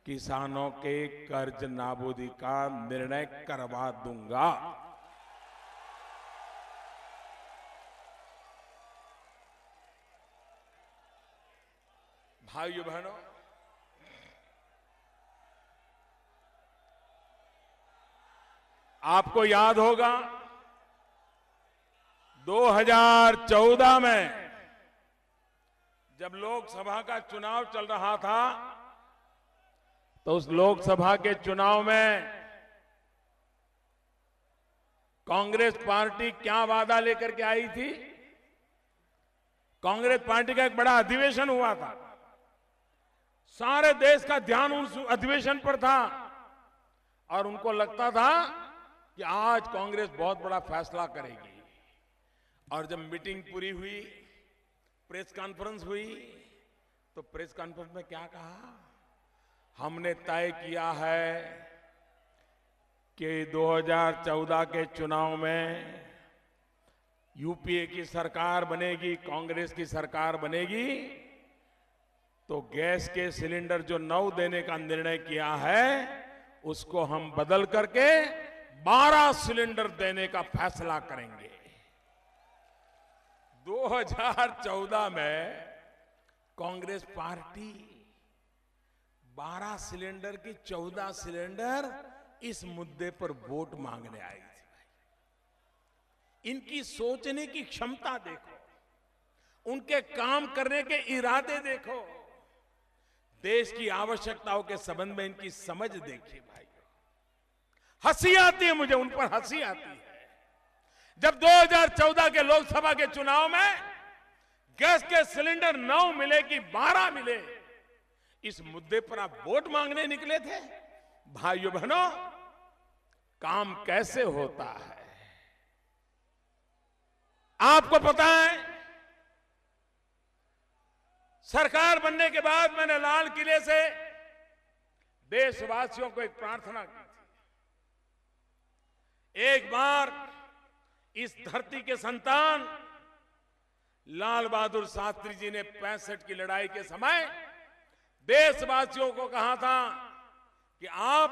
किसानों के कर्ज नाबूदी का निर्णय करवा दूंगा। भाइयों बहनों, आपको याद होगा 2014 में जब लोकसभा का चुनाव चल रहा था तो उस लोकसभा के चुनाव में कांग्रेस पार्टी क्या वादा लेकर के आई थी। कांग्रेस पार्टी का एक बड़ा अधिवेशन हुआ था, सारे देश का ध्यान उस अधिवेशन पर था और उनको लगता था कि आज कांग्रेस बहुत बड़ा फैसला करेगी। और जब मीटिंग पूरी हुई, प्रेस कॉन्फ्रेंस हुई, तो प्रेस कॉन्फ्रेंस में क्या कहा, हमने तय किया है कि 2014 के चुनाव में यूपीए की सरकार बनेगी, कांग्रेस की सरकार बनेगी, तो गैस के सिलेंडर जो 9 देने का निर्णय किया है उसको हम बदल करके 12 सिलेंडर देने का फैसला करेंगे। 2014 में कांग्रेस पार्टी 12 सिलेंडर की 14 सिलेंडर इस मुद्दे पर वोट मांगने आई थी। इनकी सोचने की क्षमता देखो, उनके काम करने के इरादे देखो, देश की आवश्यकताओं के संबंध में इनकी समझ देखिए। भाई हंसी आती है, मुझे उन पर हंसी आती है। जब 2014 के लोकसभा के चुनाव में गैस के सिलेंडर 9 मिले कि 12 मिले, इस मुद्दे पर आप वोट मांगने निकले थे। भाइयों बहनों, काम कैसे होता है आपको पता है। सरकार बनने के बाद मैंने लाल किले से देशवासियों को एक प्रार्थना की थी, एक बार इस धरती के संतान लाल बहादुर शास्त्री जी ने 65 की लड़ाई के समय देशवासियों को कहा था कि आप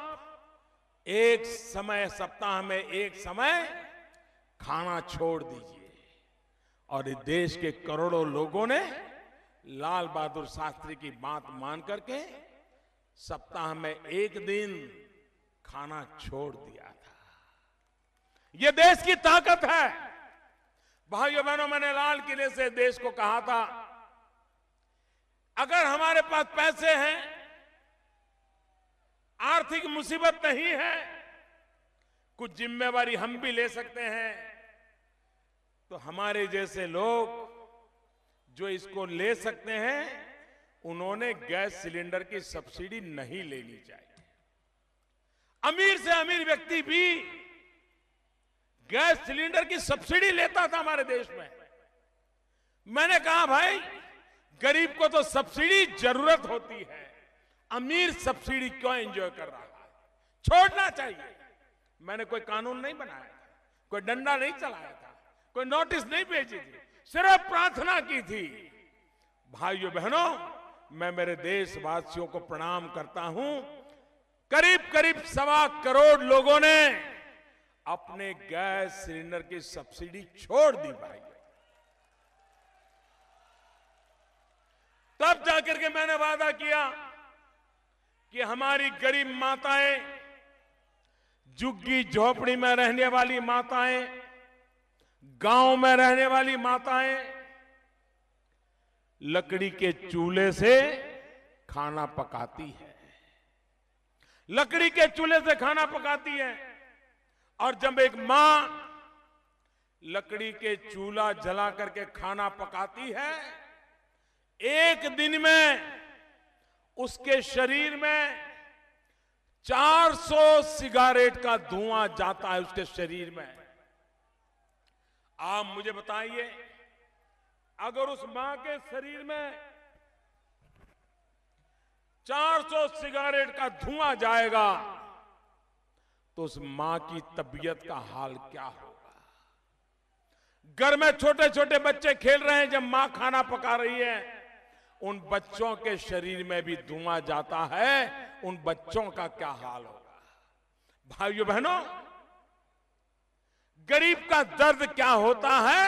एक समय, सप्ताह में एक समय खाना छोड़ दीजिए। और इस देश के करोड़ों लोगों ने लाल बहादुर शास्त्री की बात मान करके सप्ताह में एक दिन खाना छोड़ दिया था। यह देश की ताकत है। भाइयों बहनों, मैंने लाल किले से देश को कहा था, अगर हमारे पास पैसे हैं, आर्थिक मुसीबत नहीं है, कुछ जिम्मेवारी हम भी ले सकते हैं, तो हमारे जैसे लोग जो इसको ले सकते हैं, उन्होंने गैस सिलेंडर की सब्सिडी नहीं लेनी चाहिए। अमीर से अमीर व्यक्ति भी गैस सिलेंडर की सब्सिडी लेता था हमारे देश में। मैंने कहा भाई, गरीब को तो सब्सिडी जरूरत होती है, अमीर सब्सिडी क्यों एंजॉय कर रहा है, छोड़ना चाहिए। मैंने कोई कानून नहीं बनाया था, कोई डंडा नहीं चलाया था, कोई नोटिस नहीं भेजी थी, सिर्फ प्रार्थना की थी। भाइयों बहनों, मैं मेरे देशवासियों को प्रणाम करता हूं। करीब करीब 1.25 करोड़ लोगों ने अपने गैस सिलेंडर की सब्सिडी छोड़ दी। भाई तब जाकर के मैंने वादा किया कि हमारी गरीब माताएं, झुग्गी झोपड़ी में रहने वाली माताएं, गांव में रहने वाली माताएं लकड़ी के चूल्हे से खाना पकाती है, लकड़ी के चूल्हे से खाना पकाती है। और जब एक मां लकड़ी के चूल्हा जला करके खाना पकाती है, एक दिन में उसके शरीर में 400 सिगारेट का धुआं जाता है उसके शरीर में। आप मुझे बताइए, अगर उस मां के शरीर में 400 सिगारेट का धुआं जाएगा तो उस मां की तबीयत का हाल क्या होगा। घर में छोटे छोटे बच्चे खेल रहे हैं, जब मां खाना पका रही है, उन बच्चों के शरीर में भी धुआं जाता है, उन बच्चों का क्या हाल होगा। भाइयों बहनों, गरीब का दर्द क्या होता है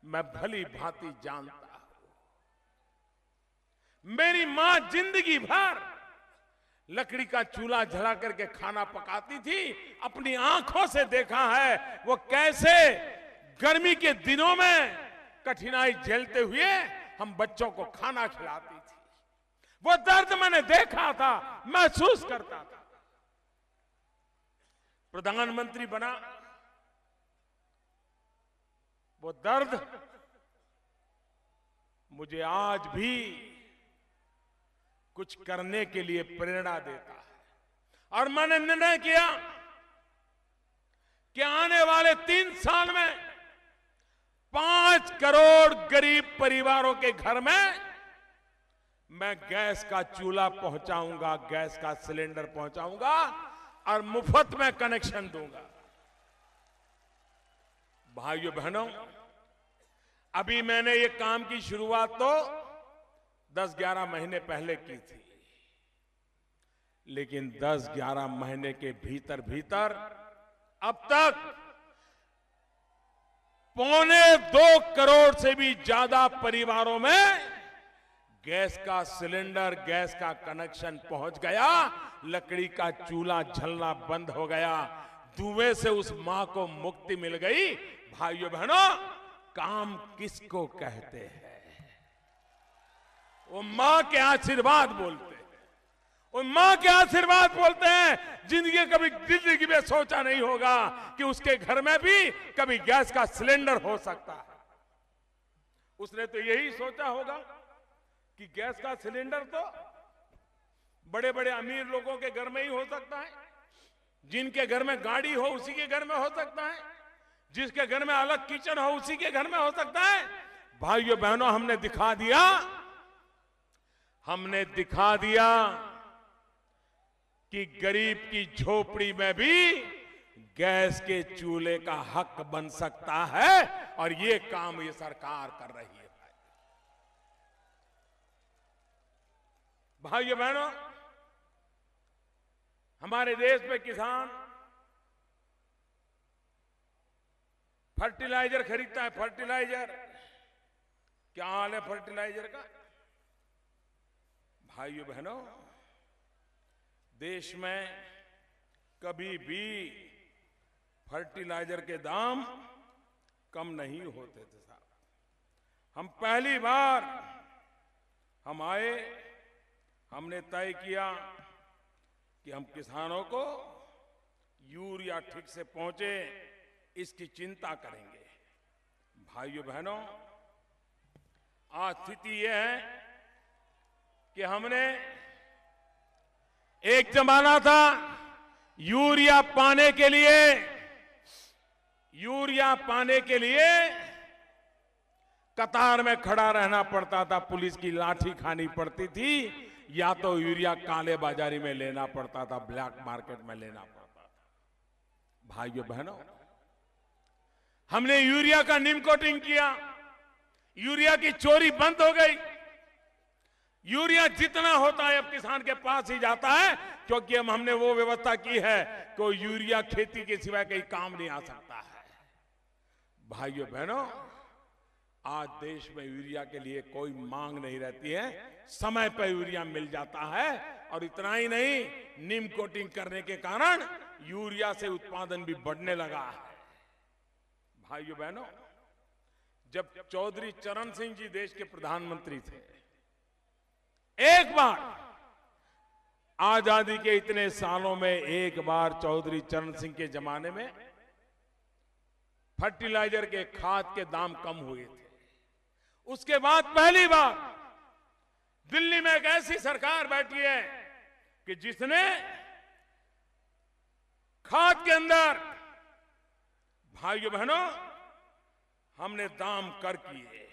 मैं भली भांति जानता हूं। मेरी मां जिंदगी भर लकड़ी का चूल्हा जला करके खाना पकाती थी। अपनी आंखों से देखा है वो कैसे गर्मी के दिनों में कठिनाई झेलते हुए हम बच्चों को खाना खिलाती थी। वो दर्द मैंने देखा था, महसूस करता था। प्रधानमंत्री बना, वो दर्द मुझे आज भी कुछ करने के लिए प्रेरणा देता है। और मैंने निर्णय किया कि आने वाले 3 साल में 5 करोड़ गरीब परिवारों के घर में मैं गैस का चूल्हा पहुंचाऊंगा, गैस का सिलेंडर पहुंचाऊंगा और मुफ्त में कनेक्शन दूंगा। भाइयों बहनों, अभी मैंने ये काम की शुरुआत तो 10-11 महीने पहले की थी, लेकिन 10-11 महीने के भीतर भीतर अब तक 1.25 करोड़ से भी ज्यादा परिवारों में गैस का सिलेंडर, गैस का कनेक्शन पहुंच गया। लकड़ी का चूल्हा जलना बंद हो गया। धुएं से उस मां को मुक्ति मिल गई। भाइयों बहनों, काम किसको कहते हैं? वो मां के आशीर्वाद बोलते हैं। वो मां के आशीर्वाद बोलते हैं। जिंदगी में सोचा नहीं होगा कि उसके घर में भी कभी गैस का सिलेंडर हो सकता है। उसने तो यही सोचा होगा कि गैस का सिलेंडर तो बड़े बड़े अमीर लोगों के घर में ही हो सकता है, जिनके घर में गाड़ी हो उसी के घर में हो सकता है, जिसके घर में अलग किचन हो उसी के घर में हो सकता है। भाइयों बहनों, हमने दिखा दिया कि गरीब की झोपड़ी में भी गैस के चूल्हे का हक बन सकता है, और ये काम ये सरकार कर रही है। भाइयों बहनों, हमारे देश में किसान फर्टिलाइजर खरीदता है। फर्टिलाइजर, क्या हाल है फर्टिलाइजर का? भाइयों बहनों, देश में कभी भी फर्टिलाइजर के दाम कम नहीं होते थे साहब। हम पहली बार हम आए, हमने तय किया कि हम किसानों को यूरिया ठीक से पहुंचे, इसकी चिंता करेंगे। भाइयों बहनों, आज स्थिति यह है कि हमने, एक जमाना था यूरिया पाने के लिए कतार में खड़ा रहना पड़ता था, पुलिस की लाठी खानी पड़ती थी, या तो यूरिया काले बाजारी में लेना पड़ता था, ब्लैक मार्केट में लेना पड़ता था। भाइयों बहनों, हमने यूरिया का नीम कोटिंग किया, यूरिया की चोरी बंद हो गई। यूरिया जितना होता है अब किसान के पास ही जाता है, क्योंकि अब हमने वो व्यवस्था की है कि यूरिया खेती के सिवाय कहीं काम नहीं आ सकता है। भाइयों बहनों, आज देश में यूरिया के लिए कोई मांग नहीं रहती है, समय पर यूरिया मिल जाता है। और इतना ही नहीं, नीम कोटिंग करने के कारण यूरिया से उत्पादन भी बढ़ने लगा है। भाइयों बहनों, जब चौधरी चरण सिंह जी देश के प्रधानमंत्री थे, एक बार आजादी के इतने सालों में एक बार चौधरी चरण सिंह के जमाने में फर्टिलाइजर के खाद के दाम कम हुए थे। उसके बाद पहली बार दिल्ली में एक ऐसी सरकार बैठी है कि जिसने खाद के अंदर, भाइयों बहनों, हमने दाम कर किए।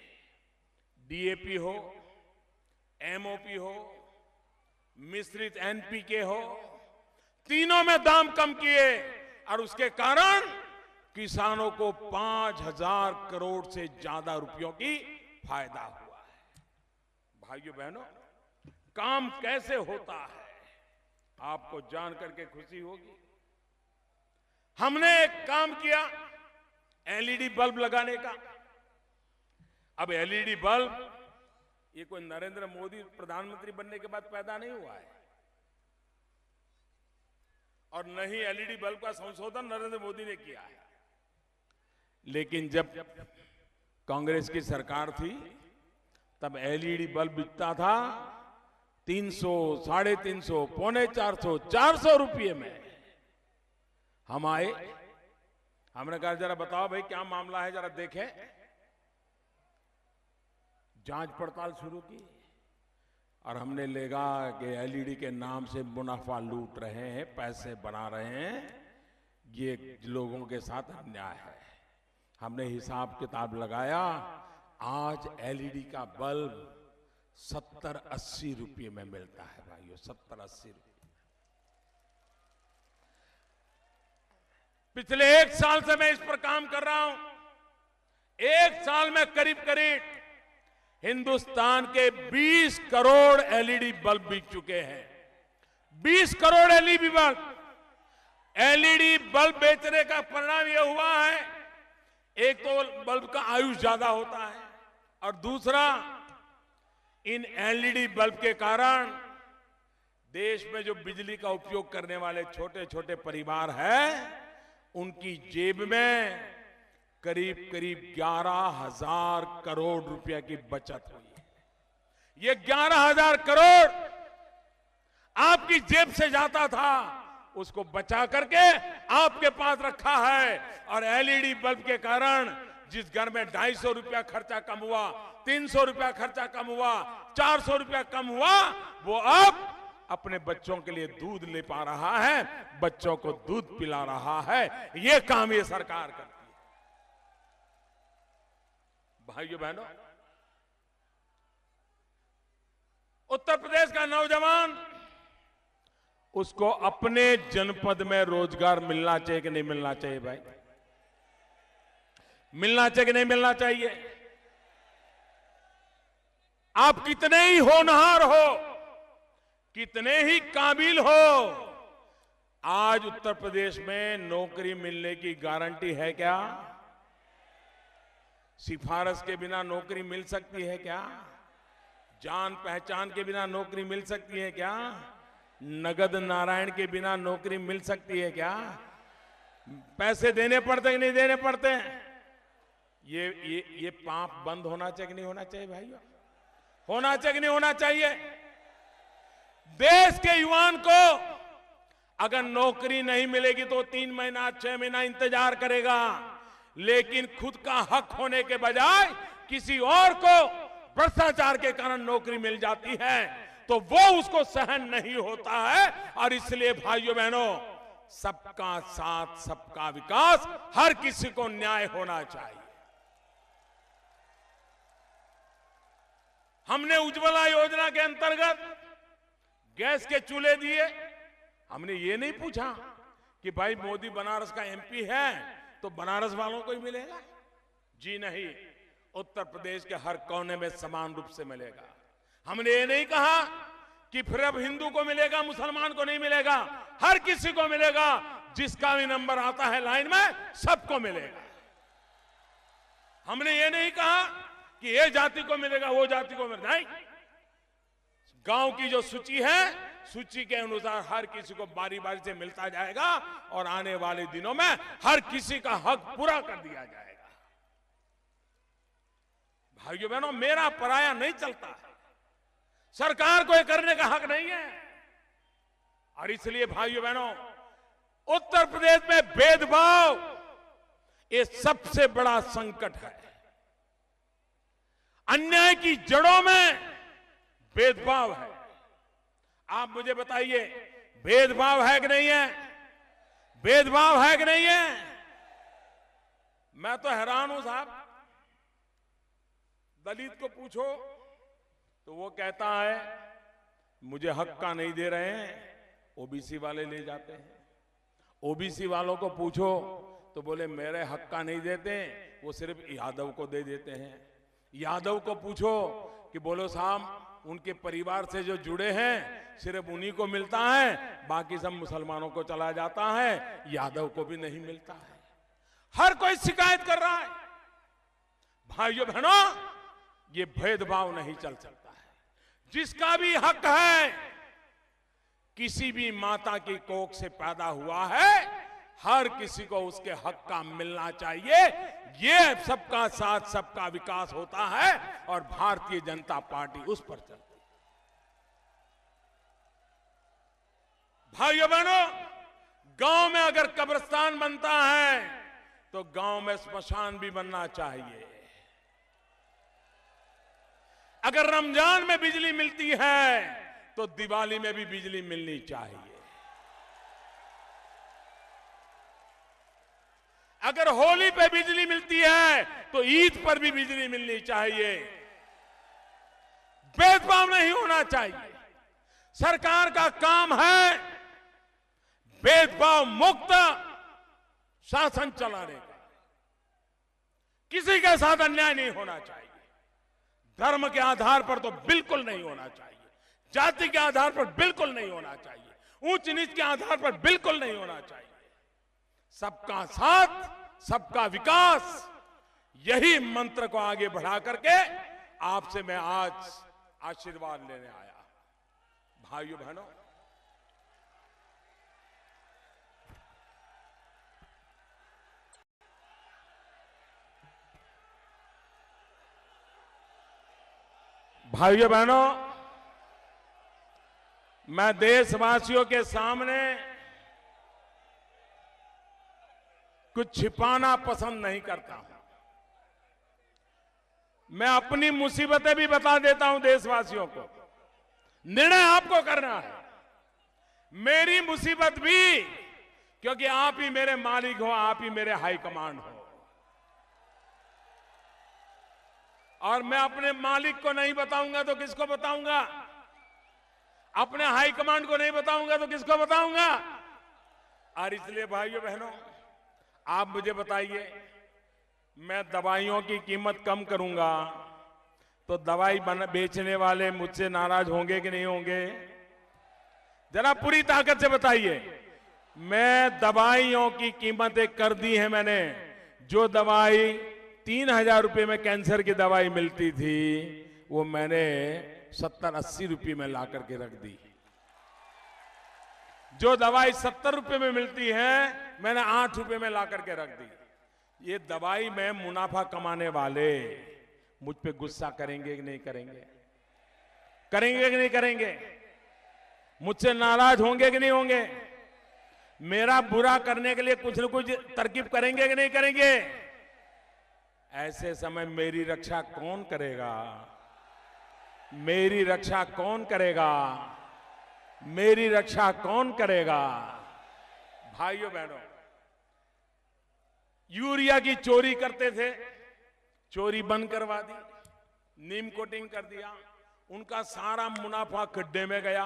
डीएपी हो, एमओपी हो, मिश्रित एनपीके हो, तीनों में दाम कम किए और उसके कारण किसानों को 5,000 करोड़ से ज्यादा रुपयों की फायदा हुआ है। भाइयों बहनों, काम कैसे होता है आपको जान करके खुशी होगी। हमने एक काम किया एलईडी बल्ब लगाने का। अब एलईडी बल्ब ये कोई नरेंद्र मोदी प्रधानमंत्री बनने के बाद पैदा नहीं हुआ है, और न ही एलईडी बल्ब का संशोधन नरेंद्र मोदी ने किया है। लेकिन जब कांग्रेस की सरकार थी तब एलईडी बल्ब बिकता था 300, 350, 450, 400 रुपये में। हम आए, हमने कहा जरा बताओ भाई क्या मामला है, जरा देखें। जांच पड़ताल शुरू की और हमने लेगा कि एलईडी के नाम से मुनाफा लूट रहे हैं, पैसे बना रहे हैं, ये लोगों के साथ अन्याय है। हमने हिसाब किताब लगाया, आज एलईडी का बल्ब 70-80 रुपये में मिलता है भाइयों, 70-80 रुपये। पिछले 1 साल से मैं इस पर काम कर रहा हूं। 1 साल में करीब करीब हिंदुस्तान के 20 करोड़ एलईडी बल्ब बिक चुके हैं। 20 crore LED bulb. LED bulb बेचने का परिणाम यह हुआ है, एक तो बल्ब का आयुष ज्यादा होता है और दूसरा इन एलईडी बल्ब के कारण देश में जो बिजली का उपयोग करने वाले छोटे छोटे परिवार हैं, उनकी जेब में करीब करीब 11,000 करोड़ रुपया की बचत हुई है। ये 11,000 करोड़ आपकी जेब से जाता था, उसको बचा करके आपके पास रखा है। और एलईडी बल्ब के कारण जिस घर में 250 रुपया खर्चा कम हुआ, 300 रुपया खर्चा कम हुआ, 400 रुपया कम हुआ, वो अब अपने बच्चों के लिए दूध ले पा रहा है, बच्चों को दूध पिला रहा है। ये काम ये सरकार करती है। भाइयों बहनों, उत्तर प्रदेश का नौजवान, उसको अपने जनपद में रोजगार मिलना चाहिए कि नहीं मिलना चाहिए भाई? मिलना चाहिए कि नहीं मिलना चाहिए? आप कितने ही होनहार हो, कितने ही काबिल हो, आज उत्तर प्रदेश में नौकरी मिलने की गारंटी है क्या? सिफारिश के बिना नौकरी मिल सकती है क्या? जान पहचान के बिना नौकरी मिल सकती है क्या? नगद नारायण के बिना नौकरी मिल सकती है क्या? पैसे देने पड़ते कि नहीं देने पड़ते? ये पाप बंद होना चाहिए कि नहीं होना चाहिए भाइयों? होना चाहिए कि नहीं होना चाहिए? देश के युवाओं को अगर नौकरी नहीं मिलेगी तो 3 महीना 6 महीना इंतजार करेगा, लेकिन खुद का हक होने के बजाय किसी और को भ्रष्टाचार के कारण नौकरी मिल जाती है तो वो उसको सहन नहीं होता है। और इसलिए भाइयों बहनों, सबका साथ सबका विकास, हर किसी को न्याय होना चाहिए। हमने उज्ज्वला योजना के अंतर्गत गैस के चूल्हे दिए। हमने ये नहीं पूछा कि भाई मोदी बनारस का एमपी है तो बनारस वालों को ही मिलेगा। जी नहीं, उत्तर प्रदेश के हर कोने में समान रूप से मिलेगा। हमने ये नहीं कहा कि फिर अब हिंदू को मिलेगा, मुसलमान को नहीं मिलेगा, हर किसी को मिलेगा। जिसका भी नंबर आता है लाइन में, सबको मिलेगा। हमने ये नहीं कहा कि ये जाति को मिलेगा, वो जाति को मिलेगा, नहीं। गांव की जो सूची है, सूची के अनुसार हर किसी को बारी बारी से मिलता जाएगा और आने वाले दिनों में हर किसी का हक पूरा कर दिया जाएगा। भाइयों बहनों, मेरा पराया नहीं चलता है। सरकार को ये करने का हक नहीं है। और इसलिए भाइयों बहनों, उत्तर प्रदेश में भेदभाव ये सबसे बड़ा संकट है। अन्याय की जड़ों में भेदभाव है। आप मुझे बताइए, भेदभाव है कि नहीं है? भेदभाव है कि नहीं है? मैं तो हैरान हूं साहब। दलित को पूछो तो वो कहता है मुझे हक का नहीं दे रहे हैं, ओबीसी वाले ले जाते हैं। ओबीसी वालों को पूछो तो बोले मेरे हक का नहीं देते, वो सिर्फ यादव को दे देते हैं। यादव को पूछो कि बोलो साहब उनके परिवार से जो जुड़े हैं सिर्फ उन्हीं को मिलता है, बाकी सब मुसलमानों को चला जाता है, यादव को भी नहीं मिलता है। हर कोई शिकायत कर रहा है। भाइयों बहनों, ये भेदभाव नहीं चल सकता है। जिसका भी हक है, किसी भी माता की कोख से पैदा हुआ है, हर किसी को उसके हक का मिलना चाहिए। ये सबका साथ सबका विकास होता है और भारतीय जनता पार्टी उस पर चलती है। भाइयों बहनों, गांव में अगर कब्रिस्तान बनता है तो गांव में स्मशान भी बनना चाहिए। अगर रमजान में बिजली मिलती है तो दिवाली में भी बिजली मिलनी चाहिए। अगर होली पे बिजली मिलती है तो ईद पर भी बिजली मिलनी चाहिए। भेदभाव नहीं होना चाहिए। सरकार का काम है भेदभाव मुक्त शासन चलाने का। किसी के साथ अन्याय नहीं होना चाहिए। धर्म के आधार पर तो बिल्कुल नहीं होना चाहिए। जाति के आधार पर बिल्कुल नहीं होना चाहिए। ऊंच नीच के आधार पर बिल्कुल नहीं होना चाहिए। सबका साथ सबका विकास, यही मंत्र को आगे बढ़ा करके आपसे मैं आज आशीर्वाद लेने आया। भाइयों बहनों, भाइयों बहनों, मैं देशवासियों के सामने कुछ छिपाना पसंद नहीं करता हूं। मैं अपनी मुसीबतें भी बता देता हूं देशवासियों को। निर्णय आपको करना है। मेरी मुसीबत भी, क्योंकि आप ही मेरे मालिक हो, आप ही मेरे हाईकमांड हो। और मैं अपने मालिक को नहीं बताऊंगा तो किसको बताऊंगा? अपने हाईकमांड को नहीं बताऊंगा तो किसको बताऊंगा? और इसलिए भाइयों बहनों, आप मुझे बताइए, मैं दवाइयों की कीमत कम करूंगा तो दवाई बेचने वाले मुझसे नाराज होंगे कि नहीं होंगे? जरा पूरी ताकत से बताइए। मैं दवाइयों की कीमतें कर दी है मैंने। जो दवाई 3000 रुपए में कैंसर की दवाई मिलती थी, वो मैंने 70-80 रुपए में ला करके रख दी। जो दवाई 70 रुपए में मिलती है, मैंने 8 रुपए में ला करके रख दी। ये दवाई में मुनाफा कमाने वाले मुझ पे गुस्सा करेंगे कि नहीं करेंगे? करेंगे कि नहीं करेंगे? मुझसे नाराज होंगे कि नहीं होंगे? मेरा बुरा करने के लिए कुछ न कुछ तरकीब करेंगे कि नहीं करेंगे? ऐसे समय मेरी रक्षा कौन करेगा? मेरी रक्षा कौन करेगा? मेरी रक्षा कौन करेगा? भाइयों बहनों, यूरिया की चोरी करते थे, चोरी बंद करवा दी, नीम कोटिंग कर दिया। उनका सारा मुनाफा खड्डे में गया,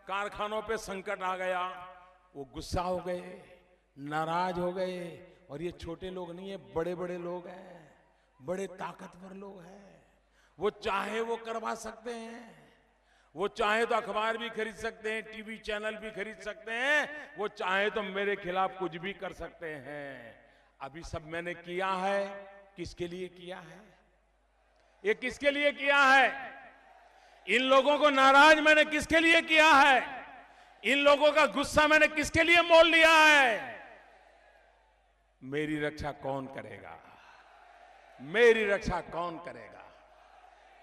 कारखानों पे संकट आ गया। वो गुस्सा हो गए, नाराज हो गए। और ये छोटे लोग नहीं है, बड़े बड़े लोग हैं, बड़े ताकतवर लोग हैं। वो चाहे वो करवा सकते हैं। वो चाहे तो अखबार भी खरीद सकते हैं, टीवी चैनल भी खरीद सकते हैं। वो चाहे तो मेरे खिलाफ कुछ भी कर सकते हैं। अभी सब मैंने किया है, किसके लिए किया है? ये किसके लिए किया है? इन लोगों को नाराज मैंने किसके लिए किया है? इन लोगों का गुस्सा मैंने किसके लिए मोल लिया है? मेरी रक्षा कौन करेगा? मेरी रक्षा कौन करेगा?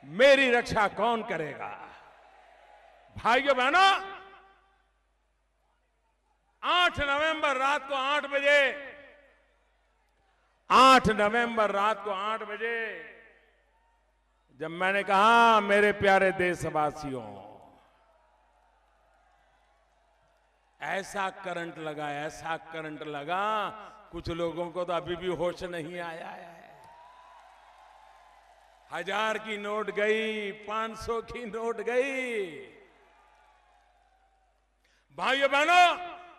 मेरी रक्षा कौन करेगा? भाइयों बहनों, 8 नवंबर रात को 8 बजे 8 नवंबर रात को 8 बजे जब मैंने कहा मेरे प्यारे देशवासियों, ऐसा करंट लगा कुछ लोगों को तो अभी भी होश नहीं आया है। 1000 की नोट गई, 500 की नोट गई। भाइयों बहनों,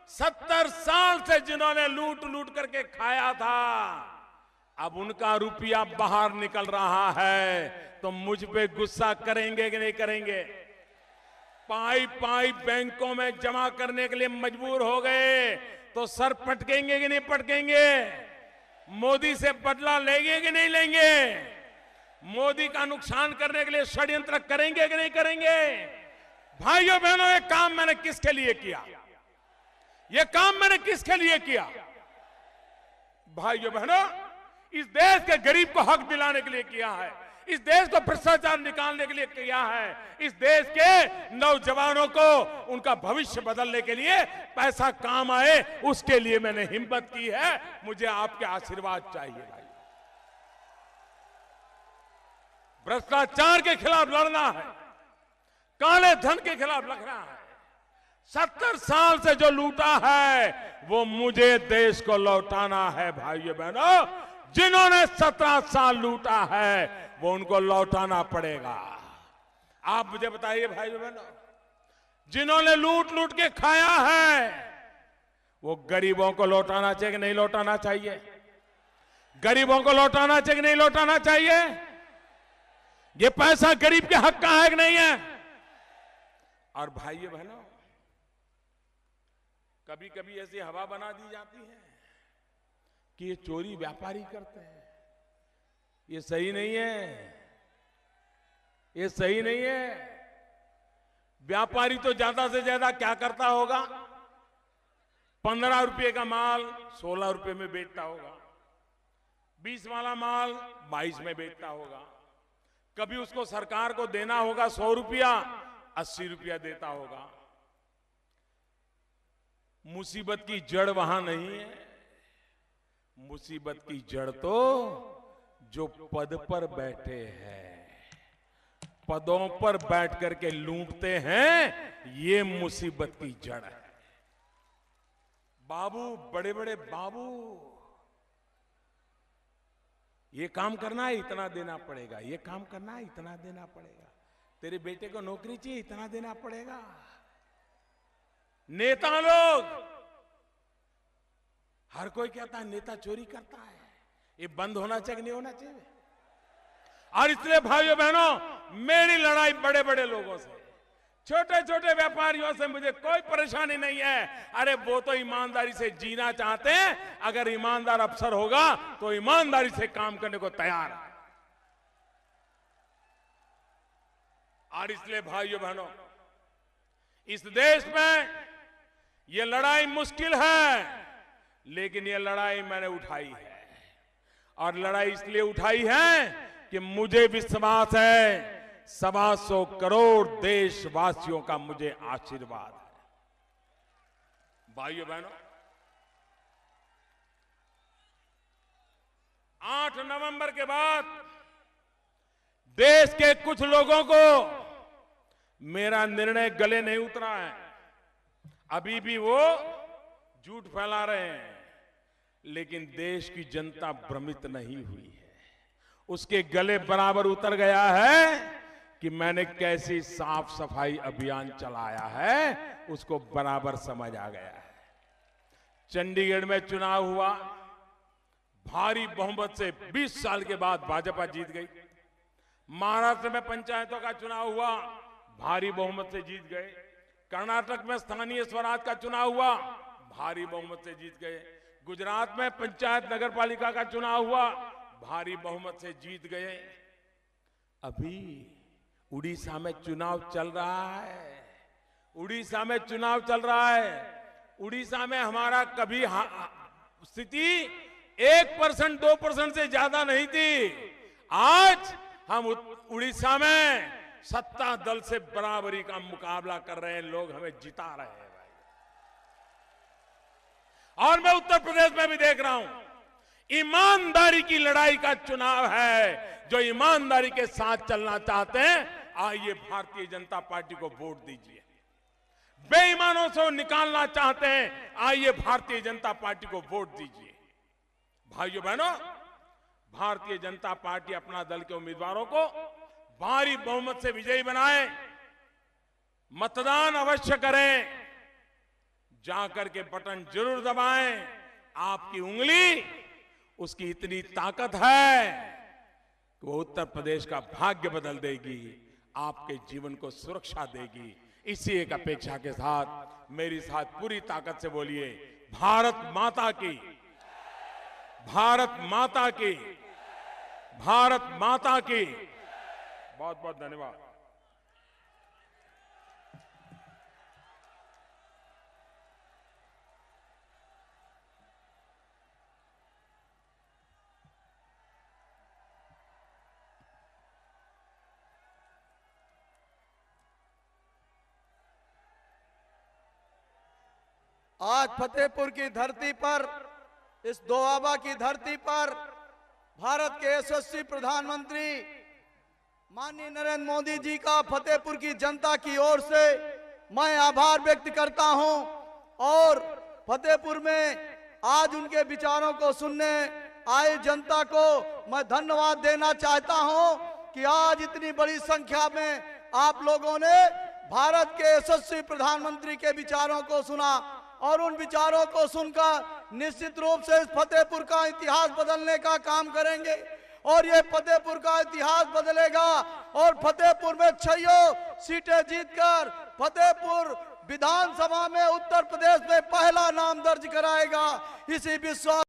70 साल से जिन्होंने लूट करके खाया था, अब उनका रुपया बाहर निकल रहा है, तो मुझ पे गुस्सा करेंगे कि नहीं करेंगे? पाई बैंकों में जमा करने के लिए मजबूर हो गए, तो सर पटकेंगे कि नहीं पटकेंगे? मोदी से बदला लेंगे कि नहीं लेंगे? मोदी का नुकसान करने के लिए षड्यंत्र करेंगे कि नहीं करेंगे? भाइयों बहनों, ये काम मैंने किसके लिए किया? भाइयों बहनों, इस देश के गरीब को हक दिलाने के लिए किया है, इस देश को भ्रष्टाचार निकालने के लिए किया है, इस देश के नौजवानों को उनका भविष्य बदलने के लिए पैसा काम आए, उसके लिए मैंने हिम्मत की है। मुझे आपके आशीर्वाद चाहिए भाई। भ्रष्टाचार के खिलाफ लड़ना है, काले धन के खिलाफ लड़ना है। 70 साल से जो लूटा है वो मुझे देश को लौटाना है। भाइयों बहनों, जिन्होंने 17 साल लूटा है वो उनको लौटाना पड़ेगा। आप मुझे बताइए भाइयों बहनों, जिन्होंने लूट के खाया है वो गरीबों को लौटाना चाहिए कि नहीं लौटाना चाहिए? गरीबों को लौटाना चाहिए कि नहीं लौटाना चाहिए? ये पैसा गरीब के हक का है कि नहीं है? और भाइयों बहनों, कभी कभी ऐसी हवा बना दी जाती है कि ये चोरी व्यापारी करते हैं। ये सही नहीं है, ये सही नहीं है। व्यापारी तो ज्यादा से ज्यादा क्या करता होगा? 15 रुपए का माल 16 रुपए में बेचता होगा, 20 वाला माल 22 में बेचता होगा। कभी उसको सरकार को देना होगा 100 रुपया, 80 रुपया देता होगा। मुसीबत की जड़ वहां नहीं है, मुसीबत की जड़ तो जो पद पर बैठे हैं, पदों पर बैठ करके लूटते हैं, ये मुसीबत की जड़ है। बाबू, बड़े बड़े बाबू, ये काम करना है इतना देना पड़ेगा, ये काम करना है इतना देना पड़ेगा, तेरे बेटे को नौकरी चाहिए इतना देना पड़ेगा। नेता लोग, हर कोई कहता है नेता चोरी करता है, ये बंद होना चाहिए नहीं होना चाहिए? और इसलिए भाइयों बहनों, मेरी लड़ाई बड़े बड़े लोगों से, छोटे छोटे व्यापारियों से मुझे कोई परेशानी नहीं है। अरे वो तो ईमानदारी से जीना चाहते हैं, अगर ईमानदार अफसर होगा तो ईमानदारी से काम करने को तैयार है। और इसलिए भाइयों बहनों, इस देश में ये लड़ाई मुश्किल है, लेकिन ये लड़ाई मैंने उठाई है। और लड़ाई इसलिए उठाई है कि मुझे विश्वास है 125 करोड़ देशवासियों का मुझे आशीर्वाद है। भाइयों बहनों, 8 नवंबर के बाद देश के कुछ लोगों को मेरा निर्णय गले नहीं उतरा है। अभी भी वो झूठ फैला रहे हैं, लेकिन देश की जनता भ्रमित नहीं हुई है। उसके गले बराबर उतर गया है कि मैंने कैसी साफ सफाई अभियान चलाया है, उसको बराबर समझ आ गया है। चंडीगढ़ में चुनाव हुआ, भारी बहुमत से 20 साल के बाद भाजपा जीत गई। महाराष्ट्र में पंचायतों का चुनाव हुआ, भारी बहुमत से जीत गए। कर्नाटक में स्थानीय स्वराज का चुनाव हुआ, भारी बहुमत से जीत गए। गुजरात में पंचायत नगर पालिका का चुनाव हुआ, भारी बहुमत से जीत गए। अभी उड़ीसा में चुनाव चल रहा है, उड़ीसा में चुनाव चल रहा है। उड़ीसा में हमारा कभी स्थिति 1% 2% से ज्यादा नहीं थी। आज हम उड़ीसा में सत्ता दल से बराबरी का मुकाबला कर रहे हैं, लोग हमें जिता रहे हैं। भाई, और मैं उत्तर प्रदेश में भी देख रहा हूं, ईमानदारी की लड़ाई का चुनाव है। जो ईमानदारी के साथ चलना चाहते हैं, आइए भारतीय जनता पार्टी को वोट दीजिए। बेईमानों से निकालना चाहते हैं, आइए भारतीय जनता पार्टी को वोट दीजिए। भाइयों बहनों, भारतीय जनता पार्टी अपना दल के उम्मीदवारों को भारी बहुमत से विजयी बनाए। मतदान अवश्य करें, जाकर के बटन जरूर दबाएं। आपकी उंगली, उसकी इतनी ताकत है कि वो उत्तर प्रदेश का भाग्य बदल देगी, आपके जीवन को सुरक्षा देगी। इसी एक अपेक्षा के साथ मेरी साथ पूरी ताकत से बोलिए, भारत माता की, भारत माता की, भारत माता की। बहुत बहुत धन्यवाद। आज फतेहपुर की धरती पर, इस दोआबा की धरती पर भारत के यशस्वी प्रधानमंत्री माननीय नरेंद्र मोदी जी का फतेहपुर की जनता की ओर से मैं आभार व्यक्त करता हूं। और फतेहपुर में आज उनके विचारों को सुनने आए जनता को मैं धन्यवाद देना चाहता हूं कि आज इतनी बड़ी संख्या में आप लोगों ने भारत के यशस्वी प्रधानमंत्री के विचारों को सुना और उन विचारों को सुनकर निश्चित रूप से इस फतेहपुर का इतिहास बदलने का काम करेंगे। और ये फतेहपुर का इतिहास बदलेगा और फतेहपुर में 6 सीटें जीतकर फतेहपुर विधानसभा में उत्तर प्रदेश में पहला नाम दर्ज कराएगा। इसी विश्वास